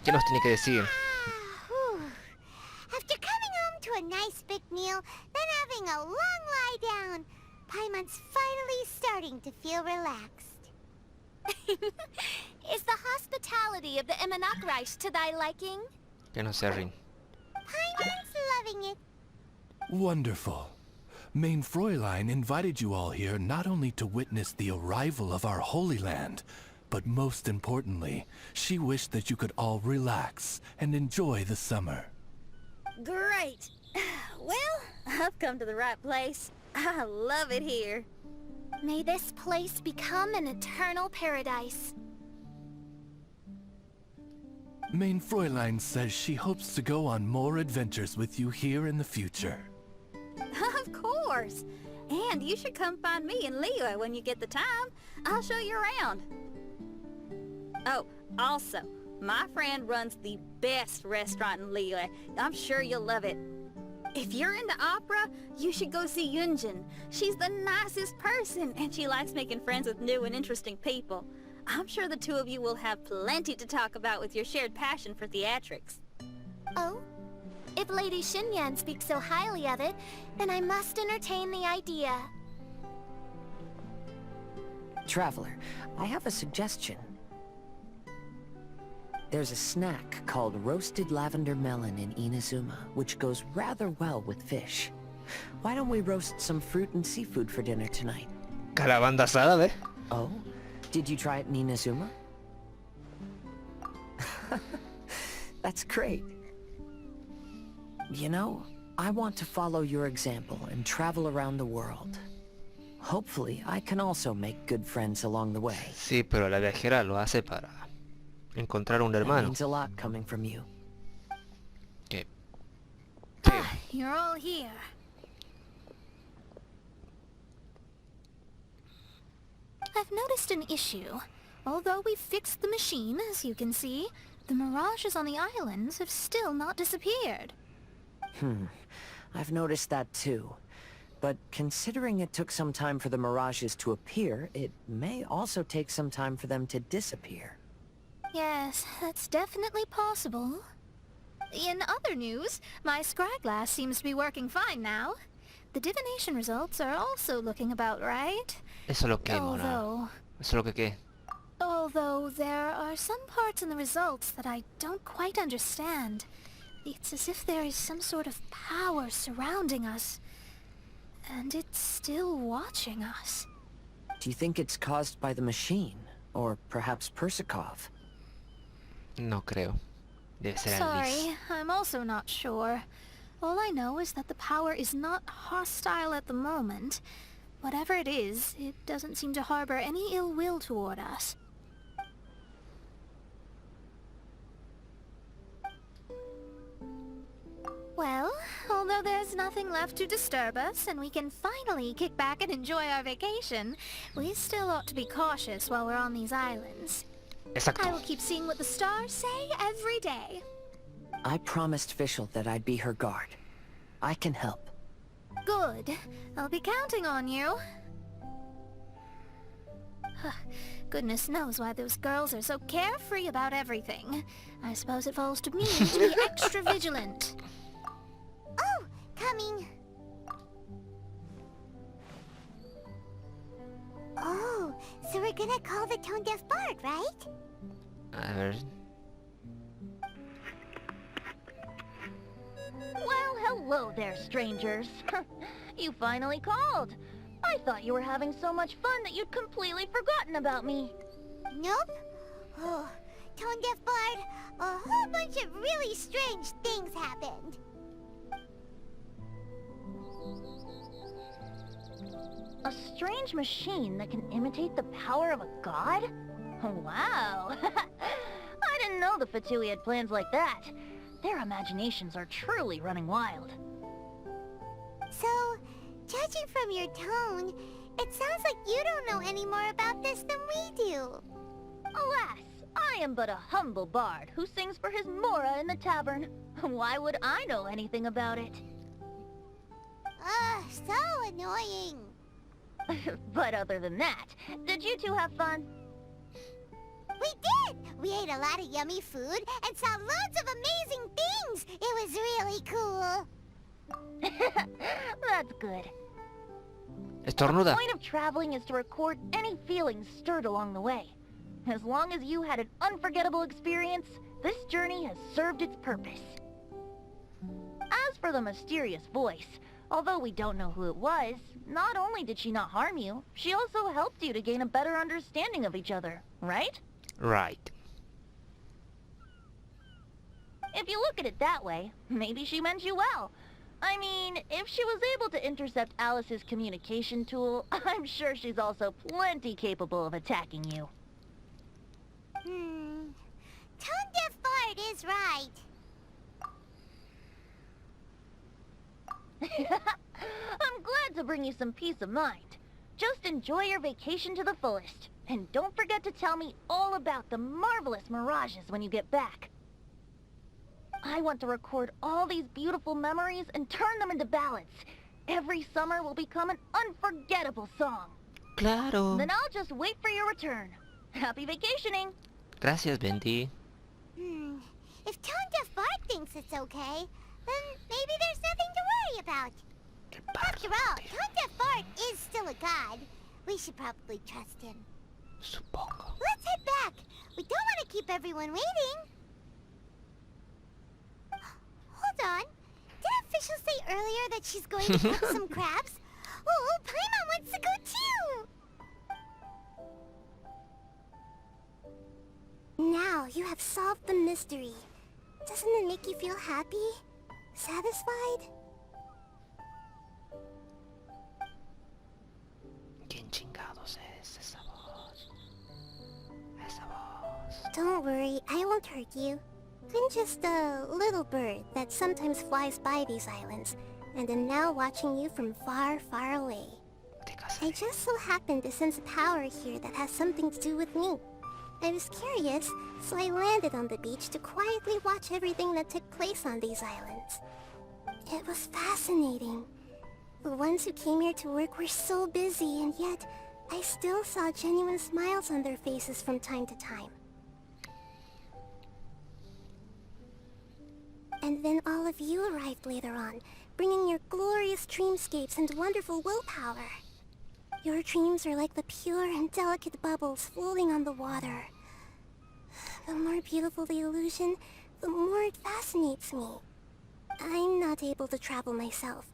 ¿qué nos tiene que decir? Whew. After coming home to a nice big meal, then having a long lie down, Paimon's finally starting to feel relaxed. Is the hospitality of the Imanakreich to thy liking? Que no se rin. Paimon's loving it. Wonderful. Main Fräulein invited you all here not only to witness the arrival of our Holy Land, but most importantly, she wished that you could all relax and enjoy the summer. Great! Well, I've come to the right place. I love it here. May this place become an eternal paradise. Mein Fräulein says she hopes to go on more adventures with you here in the future. Of course. And you should come find me and Leo when you get the time. I'll show you around. Oh, also, my friend runs the best restaurant in Leo. I'm sure you'll love it. If you're into opera, you should go see Yunjin. She's the nicest person, and she likes making friends with new and interesting people. I'm sure the two of you will have plenty to talk about with your shared passion for theatrics. Oh? If Lady Xinyan speaks so highly of it, then I must entertain the idea. Traveler, I have a suggestion. There's a snack called roasted lavender melon in Inazuma, which goes rather well with fish. Why don't we roast some fruit and seafood for dinner tonight? Calabanda asada, ¿ves? Oh? Did you try it in Inazuma? That's great. You know, I want to follow your example and travel around the world. Hopefully, I can also make good friends along the way. Sí, pero la viajera lo hace para encontrar un That hermano. means a lot coming from you. Que... Ah, you're all here. I've noticed an issue. Although we've fixed the machine, as you can see, the mirages on the islands have still not disappeared. I've noticed that too. But considering it took some time for the mirages to appear, it may also take some time for them to disappear. Yes, that's definitely possible. In other news, my scryglass seems to be working fine now. The divination results are also looking about right. Eso es lo que, Mona. Although... Eso es lo que. Although there are some parts in the results that I don't quite understand. It's as if there is some sort of power surrounding us. And it's still watching us. Do you think it's caused by the machine? Or perhaps Persikov? No creo. Debe ser Elvis. Sorry, I'm also not sure. All I know is that the power is not hostile at the moment. Whatever it is, it doesn't seem to harbor any ill will toward us. Well, although there's nothing left to disturb us and we can finally kick back and enjoy our vacation, we still ought to be cautious while we're on these islands. Exacto. I will keep seeing what the stars say every day. I promised Fischl that I'd be her guard. I can help. Good. I'll be counting on you. Goodness knows why those girls are so carefree about everything. I suppose it falls to me to be extra vigilant. Oh, coming. Oh, so we're gonna call the tone-deaf bard, right? A ver. Well, hello there, strangers. You finally called. I thought you were having so much fun that you'd completely forgotten about me. Nope. Oh, tone-deaf bard, a whole bunch of really strange things happened. A strange machine that can imitate the power of a god? Wow. I didn't know the Fatui had plans like that. Their imaginations are truly running wild. So, judging from your tone, it sounds like you don't know any more about this than we do. Alas, I am but a humble bard who sings for his Mora in the tavern. Why would I know anything about it? Ugh, so annoying. But other than that, did you two have fun? We did! We ate a lot of yummy food and saw loads of amazing things! It was really cool! That's good. The Estornuda. point of traveling is to record any feelings stirred along the way. As long as you had an unforgettable experience, this journey has served its purpose. As for the mysterious voice, although we don't know who it was, not only did she not harm you, she also helped you to gain a better understanding of each other, right? Right. If you look at it that way, maybe she meant you well. I mean, if she was able to intercept Alice's communication tool, I'm sure she's also plenty capable of attacking you. Tone Deaf Bard is right. I'm glad to bring you some peace of mind. Just enjoy your vacation to the fullest. And don't forget to tell me all about the marvelous mirages when you get back. I want to record all these beautiful memories and turn them into ballads. Every summer will become an unforgettable song. Claro. Then I'll just wait for your return. Happy vacationing! Gracias, Venti. If Tone Deaf Bard thinks it's okay, then maybe there's nothing to worry about. After all, Tone Deaf Bard is still a god. We should probably trust him. Supongo. Let's head back. We don't want to keep everyone waiting. Hold on. Did official say earlier that she's going to cook some crabs? Oh, Paimon wants to go too! Now you have solved the mystery. Doesn't it make you feel happy? Satisfied? ¿Quién chingados es esa voz? Esa voz. Don't worry, I won't hurt you. I'm just a little bird that sometimes flies by these islands, and am now watching you from far, far away. I just so happened to sense a power here that has something to do with me. I was curious, so I landed on the beach to quietly watch everything that took place on these islands. It was fascinating. The ones who came here to work were so busy, and yet I still saw genuine smiles on their faces from time to time. And then all of you arrived later on, bringing your glorious dreamscapes and wonderful willpower. Your dreams are like the pure and delicate bubbles floating on the water. The more beautiful the illusion, the more it fascinates me. I'm not able to travel myself,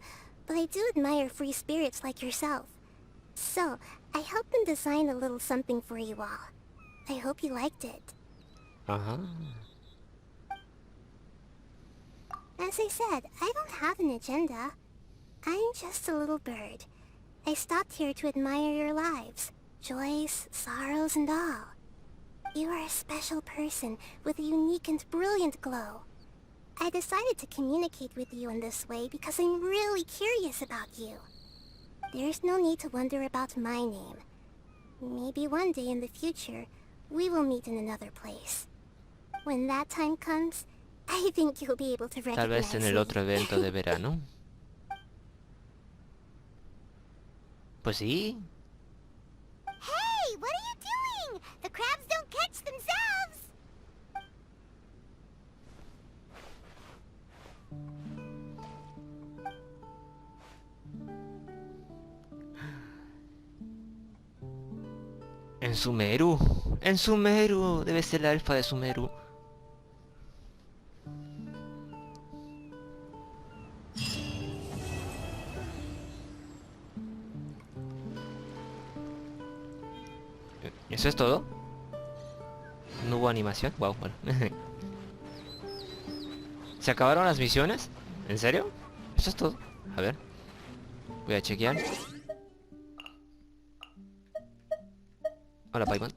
but I do admire free spirits like yourself. So, I helped them design a little something for you all. I hope you liked it. Ajá. As I said, I don't have an agenda. I'm just a little bird. I stopped here to admire your lives, joys, sorrows, and all. You are a special person with a unique and brilliant glow. I decided to communicate with you in this way because I'm really curious about you. There's no need to wonder about my name. Maybe one day in the future, we will meet in another place. When that time comes, I think you'll be able to recognize Tal vez en el me. otro evento de verano. Pues sí. Hey, what are you doing? The crabs don't catch themselves! En Sumeru. En Sumeru. Debe ser la elfa de Sumeru. ¿Eso es todo? ¿No hubo animación? Wow, bueno. ¿Se acabaron las misiones? ¿En serio? Eso es todo. A ver. Voy a chequear. Hola, Paiman.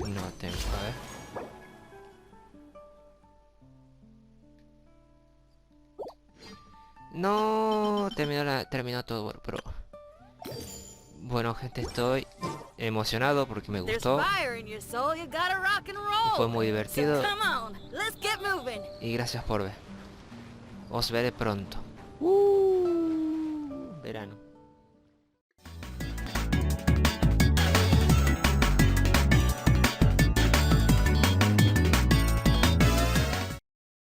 No tengo, a ver. No, terminó todo, bueno, pero... Bueno, gente, estoy emocionado porque me gustó. Fue muy divertido. Y gracias por ver. Os veré pronto. Verano.